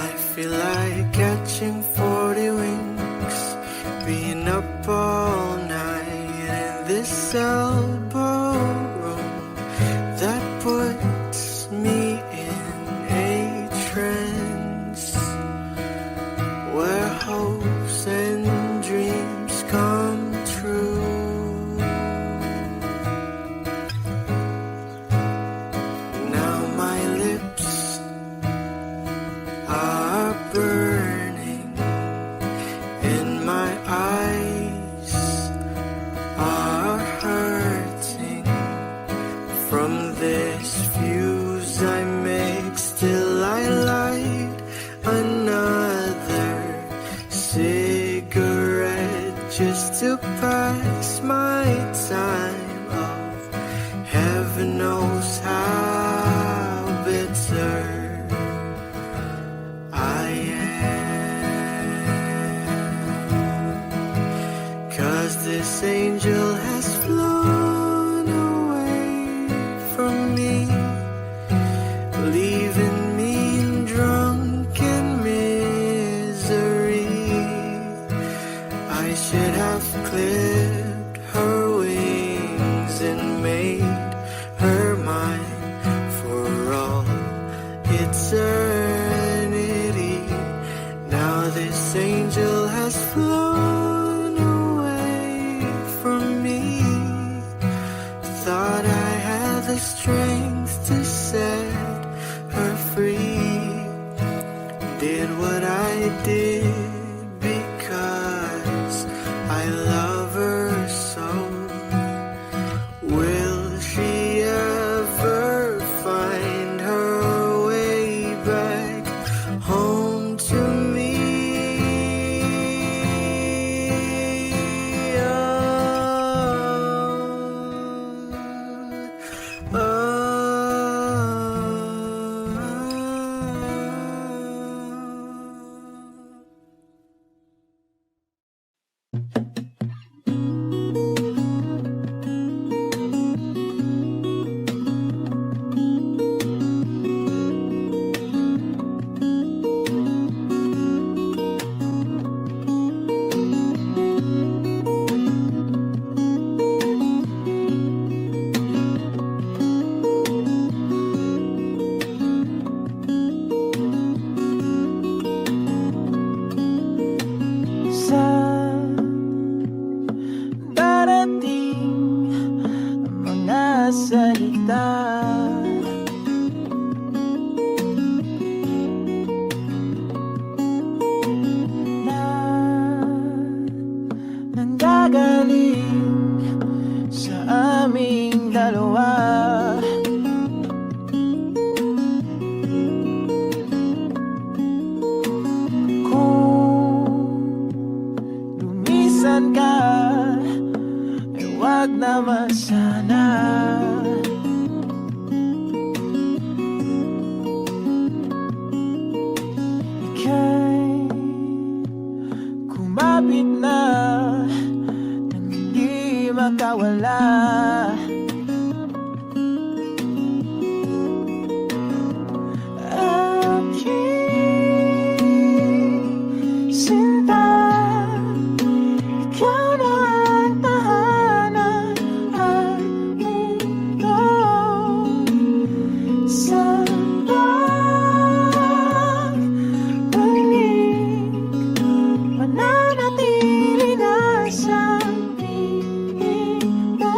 I feel like catching 40 wings, being up all night in this elbow room that puts me in a trance, where hopes and dreams come true. Now my lips are burning and my eyes are hurting from this fuse I make. Still I light another cigarette just to pass my time. Oh, heaven knows how bitter I am, 'cause this angel has flown away from me, leaving me in drunken misery. I should have clipped her wings and made her mine for all eternity. Now this angel has flown away from me. Thought I had the strength to set her free. Did what I did because I love her so. Will she ever find her way back home to me? wag naman sana. Ika'y kumapit na nang hindi makawala. Aking sinta, ikaw na ang tahanan at mundo. Sa pagbalik, mananatili na sa piling mo.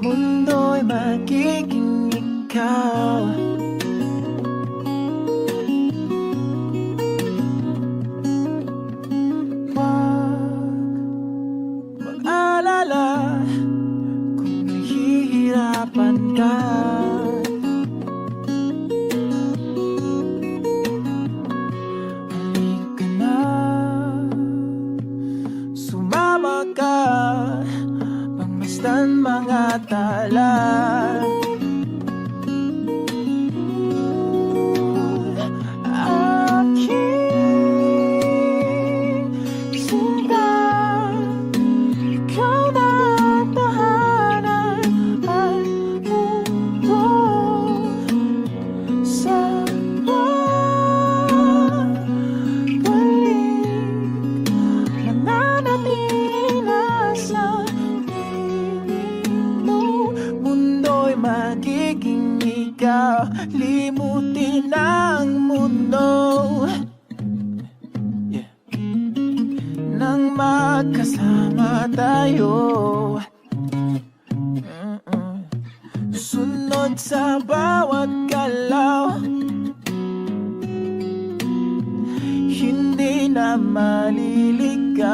Mundo'y magiging ikaw. Mag-alala kung nahihirapan ka. Halika na, sumama ka, pangmasdan mga tala. Aking sinta, ikaw na ang tahanan at mundo. Sa pagbalik, mananatili na sa piling mo. Mundo'y magiging ikaw, limutin ang mundo. Nang magkasama tayo, sunod sa bawat galaw, hindi na maliligaw.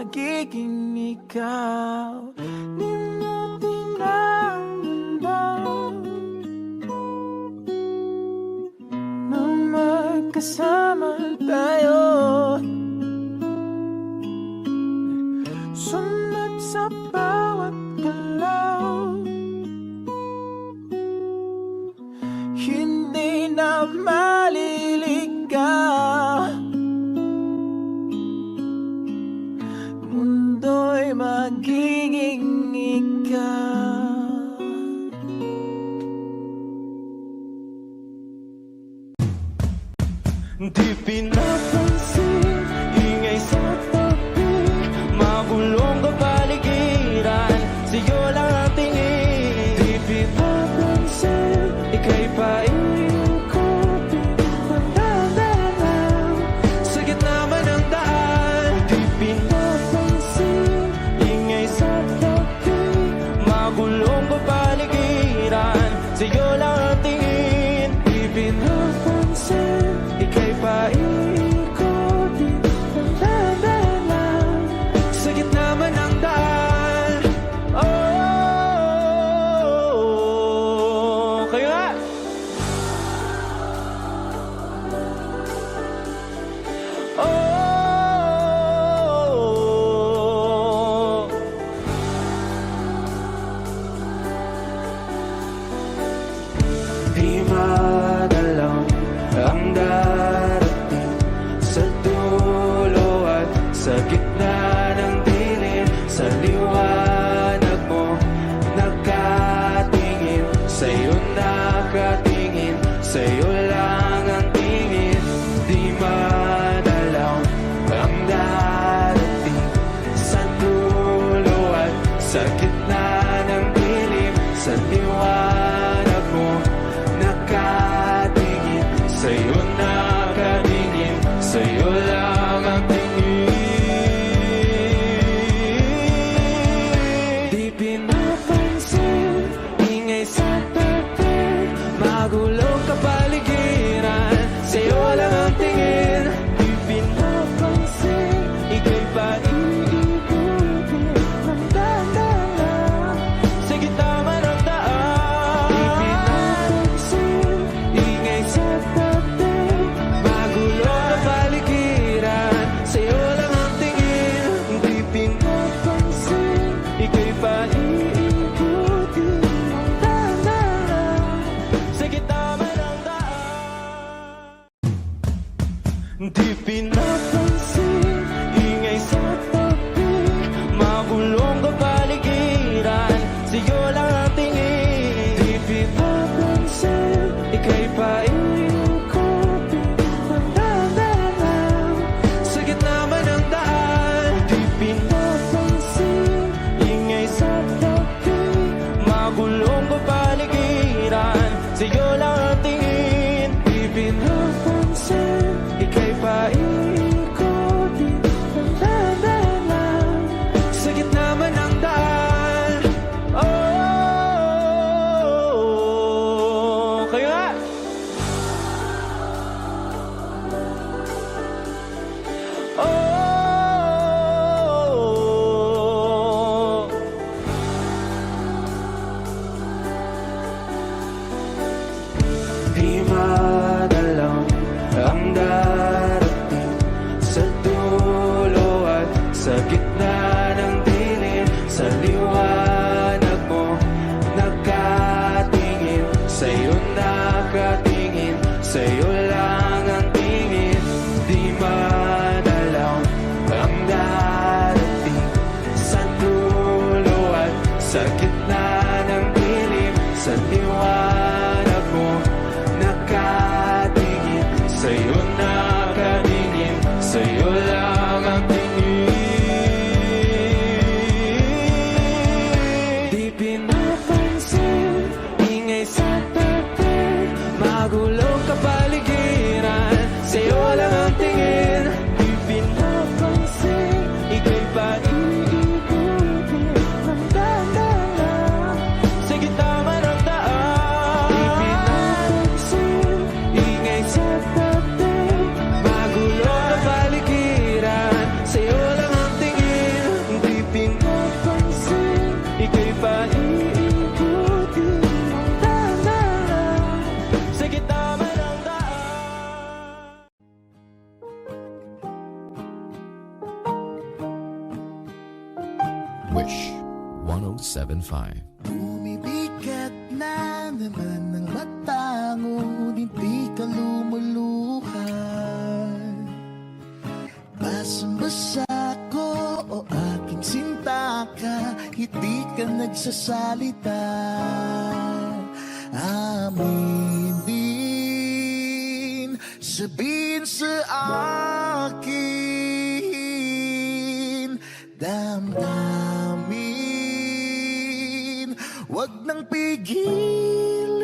magiging ikaw. Limutin ang mundo nang magkasama tayo. Sunod sa bawat galaw, hindi na maliligaw. Mundo'y magiging ikaw. Di pinapansin, ingay sa tabi, makulong kapaligiran, sa'yo lang ang tingin. Di pinapansin, ika'y paikot-ikot, magdadaan sa gitna man ng daan. Di pinapansin, ng dilim sa liwanag mo nakatingin, sa'yo nakatingin, sa'yo lang ang tingin. Di madalaw ang darating sa dulo at sa gitna ng dilim sa liwanag mo nakatingin, sa'yo nakatingin, sa'yo lang ang tingin. Di pinapansin, ingay sa tabi, magulong kapaligiran, sa'yo lang ang tingin. Di pinapansin, ika'y paikutin ng dahan-dahan sa gitna man ng daan. Di pinapansin, ingay sa tabi, magulong kapaligiran, sa'yo lang ang tingin. Di pinapansin, ika'y paikutin ng dahan-dahan sa gitna man ng daan. Di pinapansin, ingay sa tabi, makulong kapaligiran, sa'yo lang ang tingin. Di pinapansin, ika'y paikutin ng dahan-dahan sa gitna man ng daan. Di pinapansin, ingay sa tabi, makulong kapaligiran, sa'yo lang ang tingin. Di pinapansin, ika'y paikutin ng dahan-dahan sa gitna man ng daan. Oh, kayo nga. Oh, di madalaw ang darating sa dulo at sa gitna ng dilim sa liwanag mo nakatingin, sa'yo nakatingin, sa'yo lang ang tingin. Di madalaw ang darating sa dulo at sa gitna ng dilim sa liwanag mo nakatingin, sa'yo nakatingin, sa'yo lang ang tingin. Di pinapansin, ingay sa tabi, magulong kapaligiran, sa'yo lang ang tingin. Di pinapansin, ika'y paikutin ng dahan-dahan sa gitna man ng daan. Di pinapansin, ingay sa tabi, magulong kapaligiran, sa'yo lang ang tingin. Di pinapansin, ika'y paikutin ng dahan-dahan sa gitna man ng daan. Wish 1075. Bumibigat na naman ang mata, ngunit di ka lumuluhan. Basang-basa ko o aking sinta ka, hindi ka nagsasalita. Amin din, sabihin sa akin, damdamin, wag nang pigilin.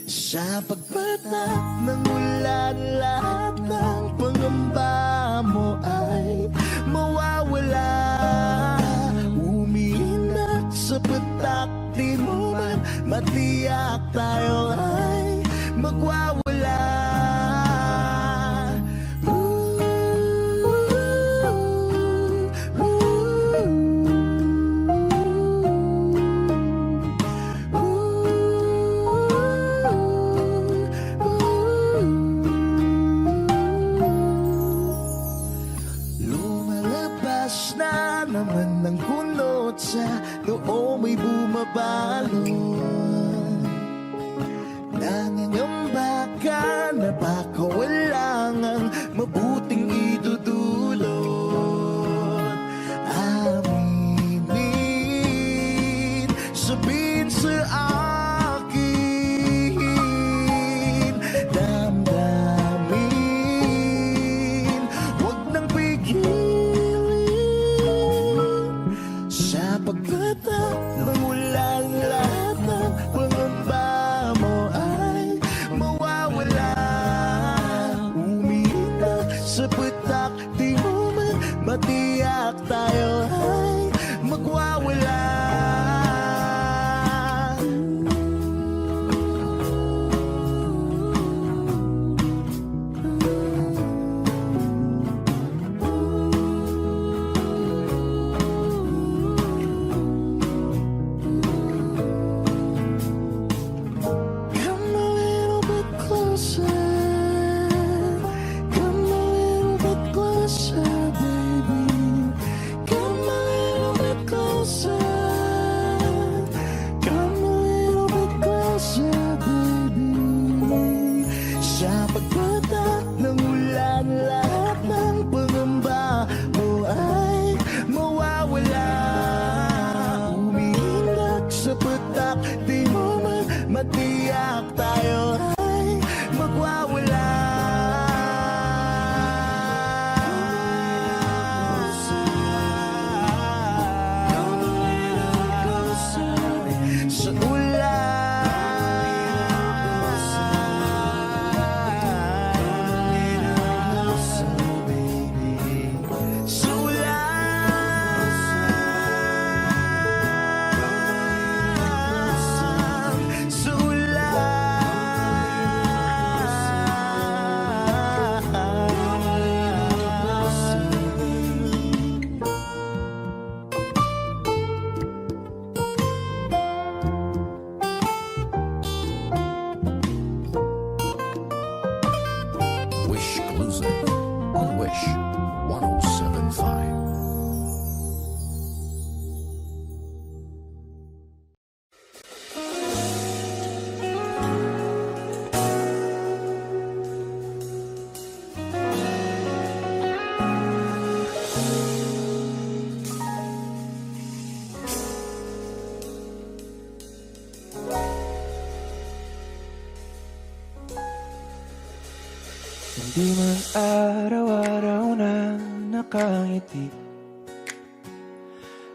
Sa pagpatak ng ulan, lahat ng pangamba mo ay mawawala. Umiinak sa patak, di mo man matiyak, tayo ay magwawala. Lumalabas na naman ng kunot sa noo may bumabalon. Nangangamba ka na baka walang ang mabuting idudulot. Di man araw-araw na nakangiti,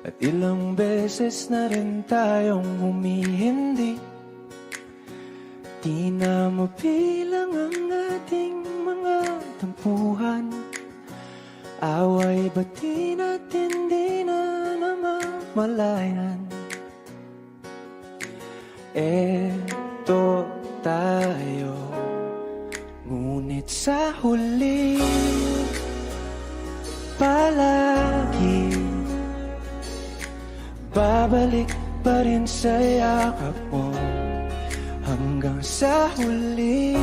at ilang beses na rin tayong humihindi. Di na mabilang ang ating mga tampuhan. Away ba't di natin di na namamalayan? Eto tayo, ngunit sa huli palagi babalik pa rin sa yakap mo. Hanggang sa huli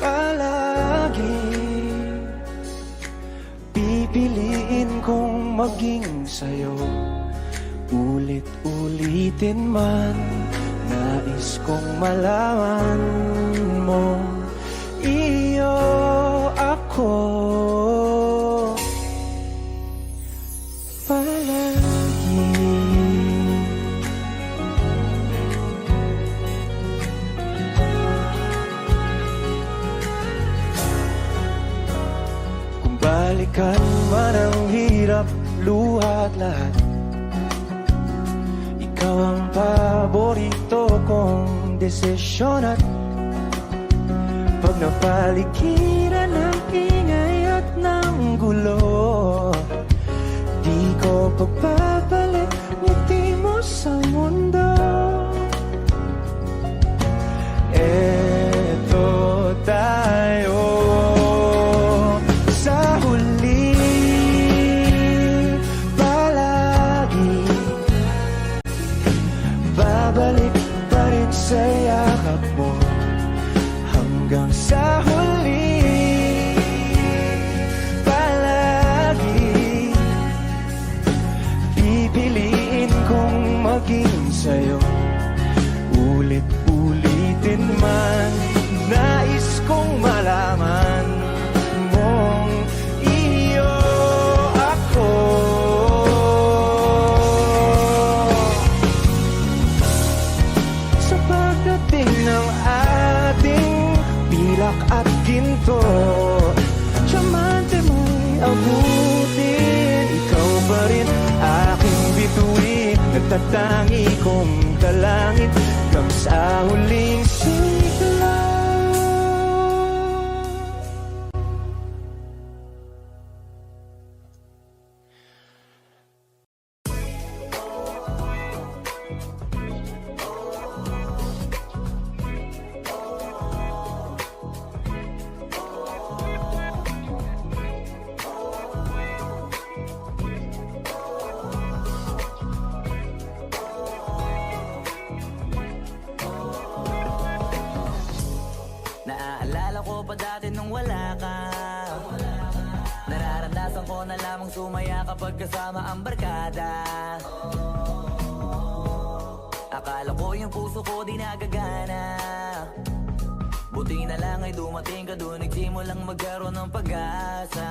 palagi pipiliin kong maging sa'yo. Ulit-ulitin man, nais kong malaman mo, iyo ako palagi. Kung balikan man ang hirap, luha at lahat, ikaw ang paborito kong desisyon. At pag napaligiran ng ingay at ng gulo, di ko pagpapalit ngiti mo sa mundo. Eto tayo sa huli palagi, babalik pa rin sa yakap mo. Hanggang sa huli palagi pipiliin kong maging sa'yo. Ulit-ulitin man, nais kong malaman mong iyo ako. Sa pagdating ng ating pilak at ginto, diamante mo'y abutin, ikaw pa rin aking bituin. Nagtatangi kong dalangin hanggang sa huling sigla. Naaalala ko pa dati nung wala ka. Nararamdasan ko na lamang sumaya kapag kasama ang barkada. Akala ko yung puso ko di nagagana. Buti na lang ay dumating ka doon, nagsimulang magkaroon ng pag-asa.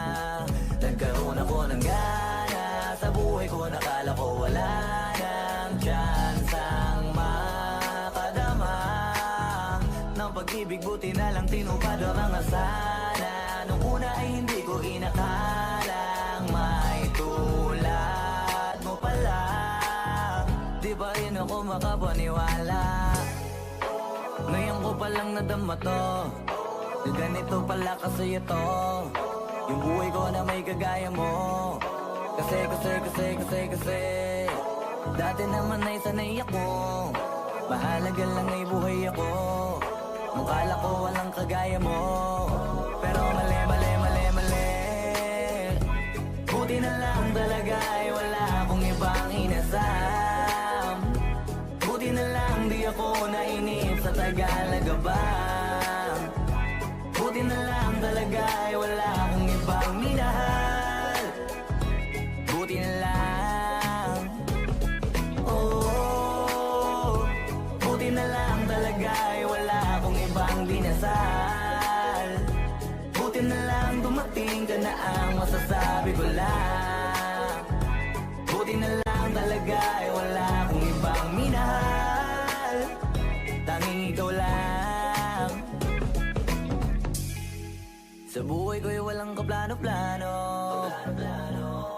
Nagkaroon ako ng gana sa buhay ko, nakala ko wala nang chance ang makadama ng pag-ibig. Buti na lang tinupad ang mga sana. Nung una ay hindi ko inakalang may tulad mo pala. Di ba rin ako makapaniwala? Ngayon ko palang nadama to, na ganito pala kasi ito, yung buhay ko na may kagaya mo. Kasi dati naman ay sanay ako, mahalaga lang ay buhay ako. Nung kala ko walang kagaya mo, pero mali. Buti na lang talaga ay wala akong ibang inasam. Buti na lang di ako nainip sa Tagalaga ba. Buti na lang talaga ay wala akong ibang minahal. Buti na lang, oh, buti na lang talaga ay wala akong ibang dinasal. Buti na lang dumating ka na ang masasabi ko lang. Buti na lang talaga ay wala akong ibang minahal. Tanging ikaw lang. buhay ko'y walang kaplano-plano.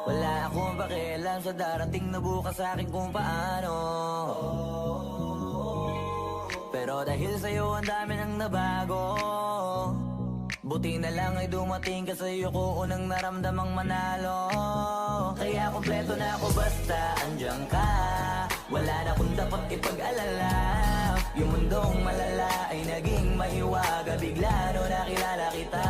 Wala akong pakialam sa darating na bukas sa akin kung paano. Pero dahil sa'yo ang dami nang nabago, buti na lang ay dumating ka sa'yo ko unang naramdamang manalo. Kaya kompleto na ako basta andyan ka. Wala na kung dapat ipag-alala. Yung mundong malala ay naging mahiwaga bigla no nakilala kita.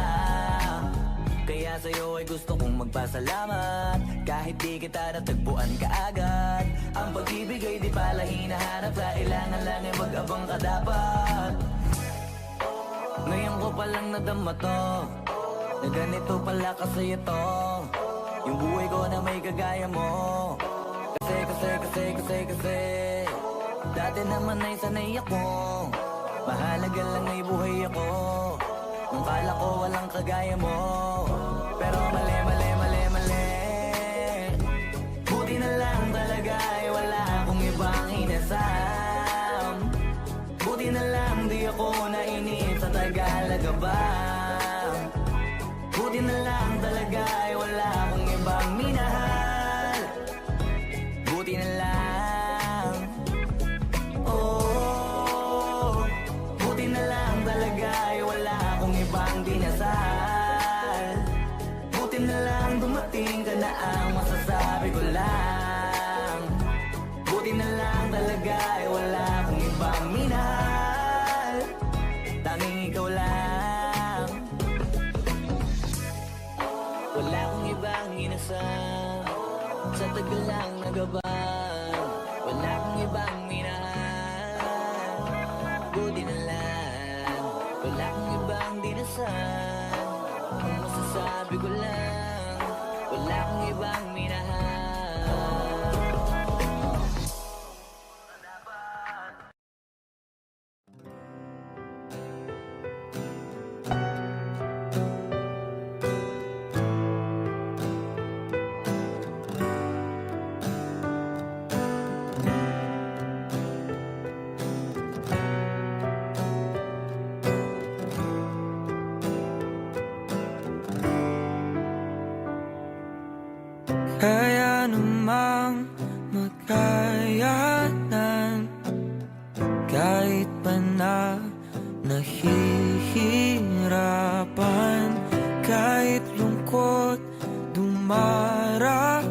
Kaya sa'yo ay gusto kong magpasalamat. Kahit di kita natagpuan kaagad. Ang pag-ibig ay di pala hinahanap. Kailangan lang ay mag-abang ka dapat. Ngayon ko palang nadama to, na ganito pala kasi ito. Yung buhay ko na may kagaya mo. Kasi dati naman ay sanay ako. Mahalaga lang ay buhay ako. Nung kala ko walang kagaya mo. Pero mali. Buti na lang talaga ay wala akong ibang inasam. Buti na lang di ako nainip sa Tagalaga ba. Buti na lang talaga ay wala akong ibang minahal. Buti na lang. Oh, buti na lang talaga ay wala akong ibang dinasal. Buti na lang dumating ka na ang masasabi ko lang. Buti na lang talaga ay wala akong ibang minahal. Tanging ikaw lang. Wala akong ibang inasal. Sa tagal lang nagabang. Wala akong ibang minahal. Buti na lang. Wala akong ibang dinasal. Ang masasabi ko lang, wala akong ibang minahal. Kaya namang magkayanan kahit pa na nahihirapan, kahit lungkot dumaraan.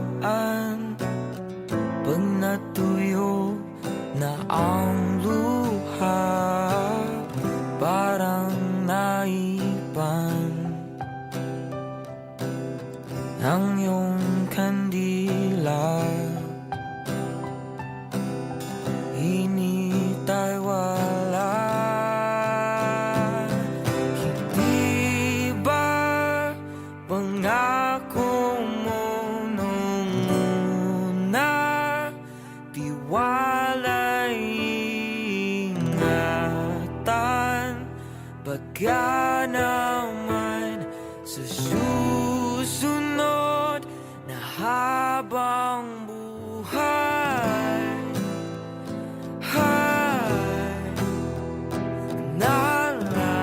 Pag natuyo na ang luha, parang naipan ang iyong kandila. Init ay wala. Hindi ba pangako mo nung una, tiwala'y ingatan? Baka naman sa susunod na habang buhay na lang.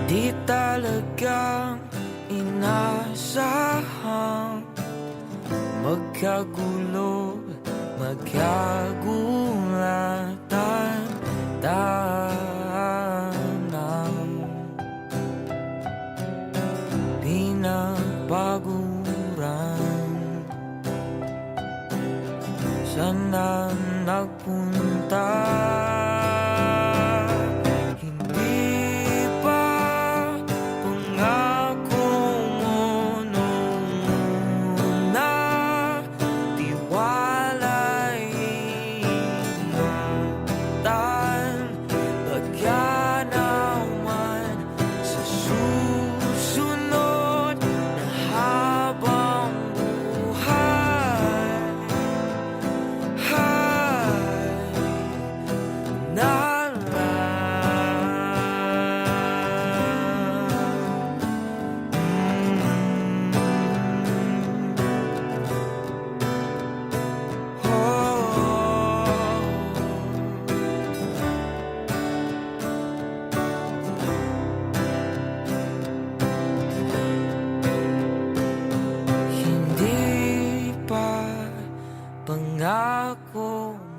Di talagang inasahang magkagulo, magkagulatan tanang pinapaguran. Sana nagpunta, hindi pa pangako mo nung una, tiwala'y ingatan. Baka naman sa susunod na habang buhay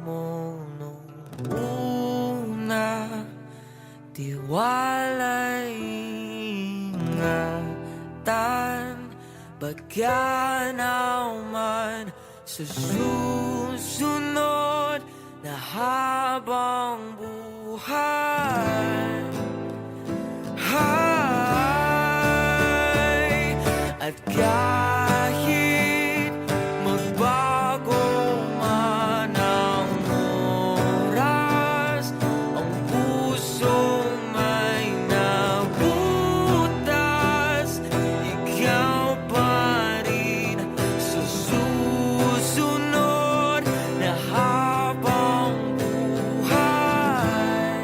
mo nung una, tiwala'y ingatan, pagkanaw man sa susunod na habang buhay. At kahit magbago man ang oras, ang puso may nabutas, ikaw pa rin sa susunod na habang buhay.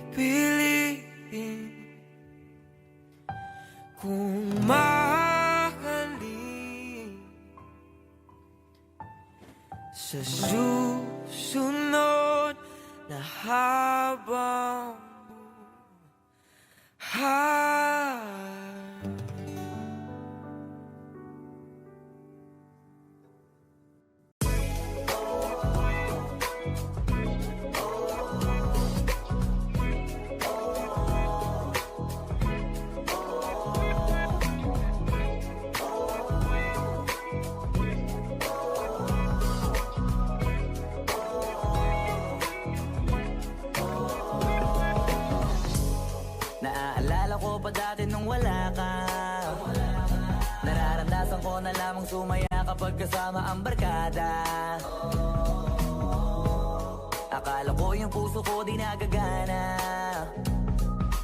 Pipiliin kung mahalin sa susunod na habang buhay. Naaalala ko pa dati nung wala ka. Nararamdasan ko na lamang sumaya kapag kasama ang barkada. Akala ko yung puso ko di nagagana.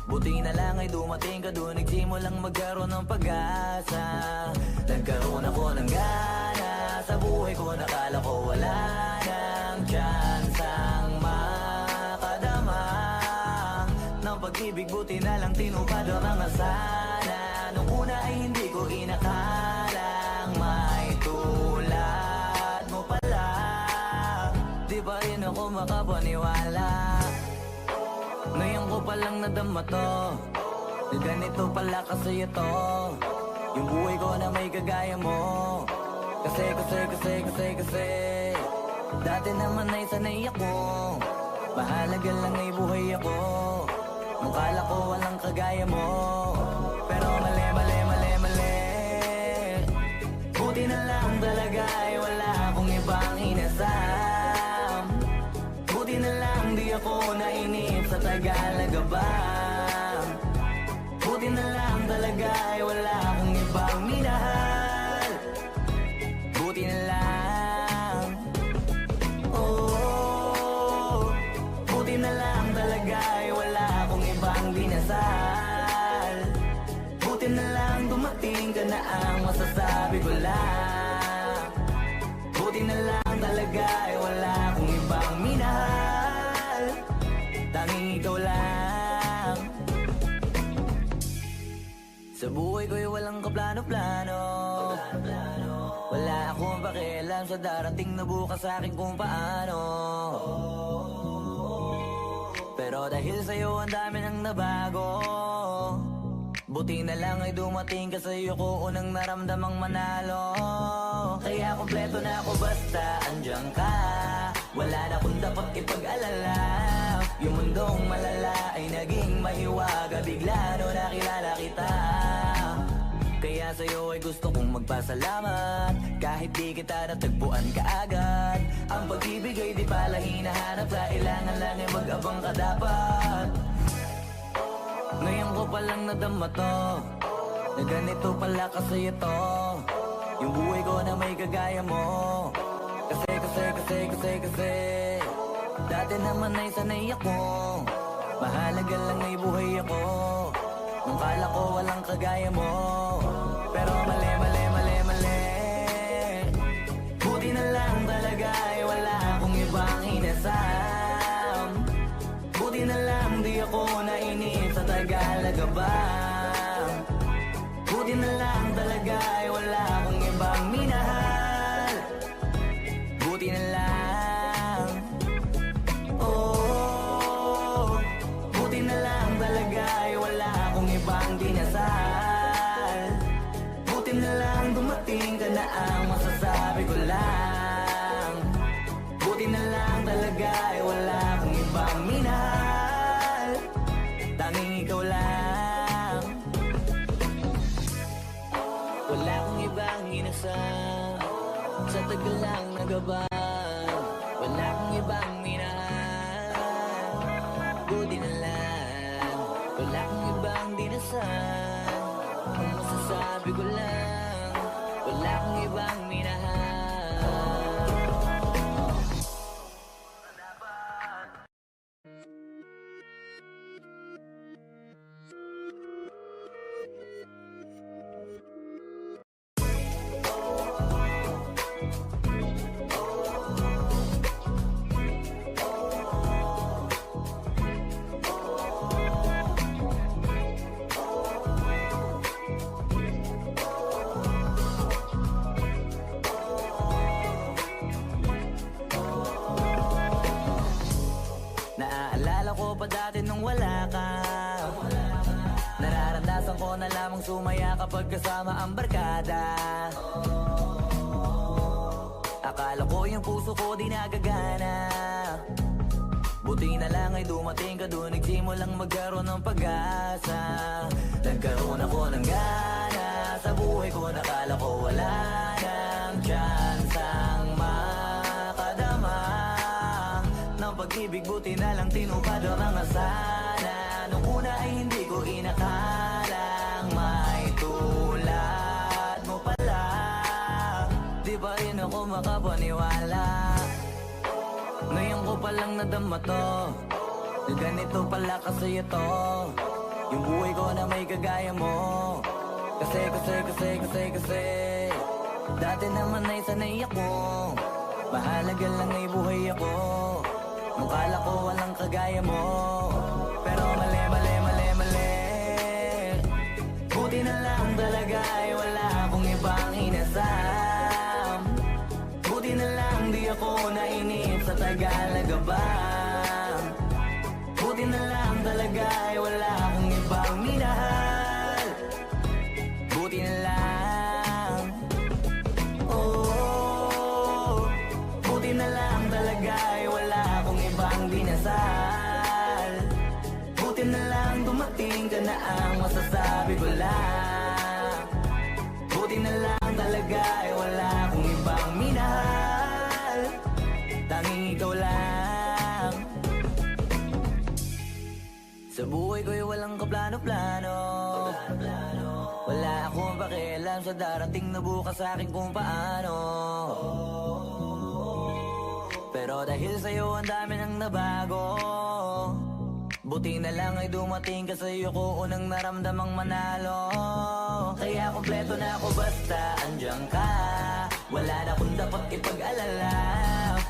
Buti na lang ay dumating ka doon, nagsimulang magkaroon ng pag-asa. Nagkaroon ako ng gana sa buhay ko, nakala ko wala nang tsansang makadama ng pag-ibig. Buti na lang tinupad ang mga sana. Nung una ay hindi ko inakalang may tulad mo pala. Di ba rin ako makapaniwala? Ngayon ko palang nadama to, na ganito pala kasi ito yung buhay ko na may kagaya mo. Kasi dati naman ay sanay ako, mahalaga lang ay buhay ako. Nung kala ko walang kagaya mo, pero mali. Buti na lang talaga ay wala akong ibang inasam. Buti na lang di ako nainip sa Tagalaga ba. Buti na lang talaga ay wala akong ibang minahal. Buti na lang, oh, buti na lang talaga ay wala akong ibang dinasal. Buti na lang dumating ka na ang masasabi ko lang. Buti na lang talaga ay wala akong ibang minahal. Tanging ikaw lang. Sa buhay ko'y walang kaplano-plano. Wala akong pakialam sa darating na bukas sa akin kung paano. Pero dahil sa'yo ang dami nang nabago. Buti na lang ay dumating ka, sa'yo ko unang naramdamang manalo. Kaya kompleto na ako basta andyan ka. Wala na kung dapat ipag-alala. Yung mundong malala ay naging mahiwaga bigla no nakilala kita. Kaya sa'yo ay gusto kong magpasalamat. Kahit di kita natagpuan kaagad. Ang pag-ibig ay di pala hinahanap. Kailangan lang ay mag-abang ka dapat. Ngayon ko palang nadama to, na ganito pala kasi ito yung buhay ko na may kagaya mo. Kasi dati naman ay sanay ako, mahalaga lang ay buhay ako. Nung kala ko walang kagaya mo, pero mali. na ang masasabi ko lang. Buti na lang talaga ay wala akong ibang minahal, tanging ikaw lang. Wala akong ibang inasal, sa tagal lang nagabang. Wala akong ibang minahal, buti na lang. Wala akong ibang dinasal, ang masasabi ko lang. Wala akong ibang minahal. Naaalala ko pa dati nung wala ka. Nararamdasan ko na lamang sumaya kapag kasama ang barkada. Akala ko yung puso ko di nagagana. Buti na lang ay dumating ka doon, nagsimulang magkaroon ng pag-asa. Nagkaroon ako ng gana sa buhay ko, nakala ko wala nang tsansang makadama ng pag-ibig. Buti na lang tinupad ang mga sana. Nung una ay hindi ko inakalang may tulad mo pala. Di pa rin ako makapaniwala. Ngayon ko palang nadama to, na ganito pala kasi ito, yung buhay ko na may kagaya mo. Kasi dati naman ay sanay ako, mahalaga lang ay buhay ako. Nung kala ko walang kagaya mo, pero mali. Buti na lang talaga ay wala akong ibang inasam. Buti na lang di ako nainip sa Tagalaga ba. Buti na lang talaga ay wala akong ibang minahal. Buti na lang. Oh, buti na lang talaga ay wala akong ibang dinasal. Buti na lang dumating ka na ang masasabi ko lang. Buti na lang talaga ay wala akong ibang minahal, tanging ikaw lang. Sa buhay ko'y walang kaplano-plano, wala akong pakialam sa darating na bukas sa akin kung paano. Pero dahil sa'yo ang dami nang nabago, buti na lang ay dumating ka, sa'yo ko unang naramdamang manalo. Kaya kompleto na ako basta andyan ka, wala na akong dapat ipag-alala.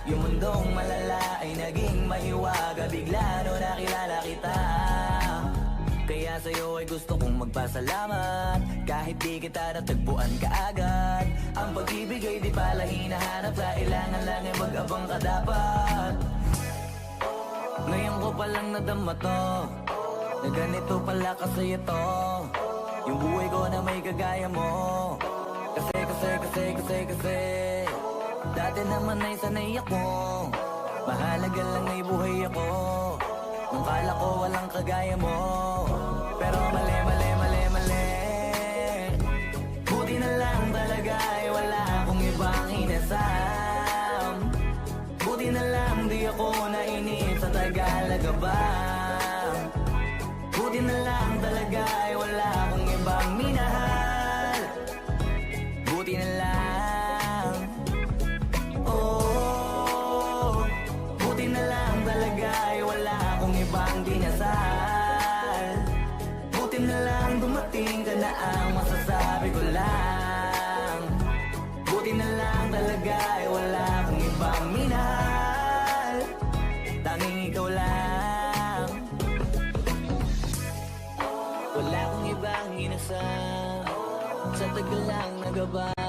Yung mundong malala ay naging mahiwaga bigla no nakilala kita. Kaya sa'yo ay gusto kong magpasalamat, kahit di kita natagpuan kaagad. Ang pag-ibig ay di pala hinahanap, kailangan lang ay mag-abang ka dapat. Ngayon ko palang nadama to, na ganito pala kasi ito, yung buhay ko na may kagaya mo. Kasi dati naman ay sanay ako, mahalaga lang ay buhay ako. Nung kala ko walang kagaya mo, pero mali. Buti na lang talaga ay wala akong ibang inasam. Buti na lang di ako nainip sa Tagalaga ba. Buti na lang talaga ay wala akong ibang minahal. Buti na lang. Oh, buti na lang talaga ay wala akong ibang dinasal. Buti na lang dumating ka na ang masasabi ko lang. Buti na lang talaga ay wala akong ibang minahal, tanging ikaw lang. Wala akong ibang inasal, sa tagal lang nagabang.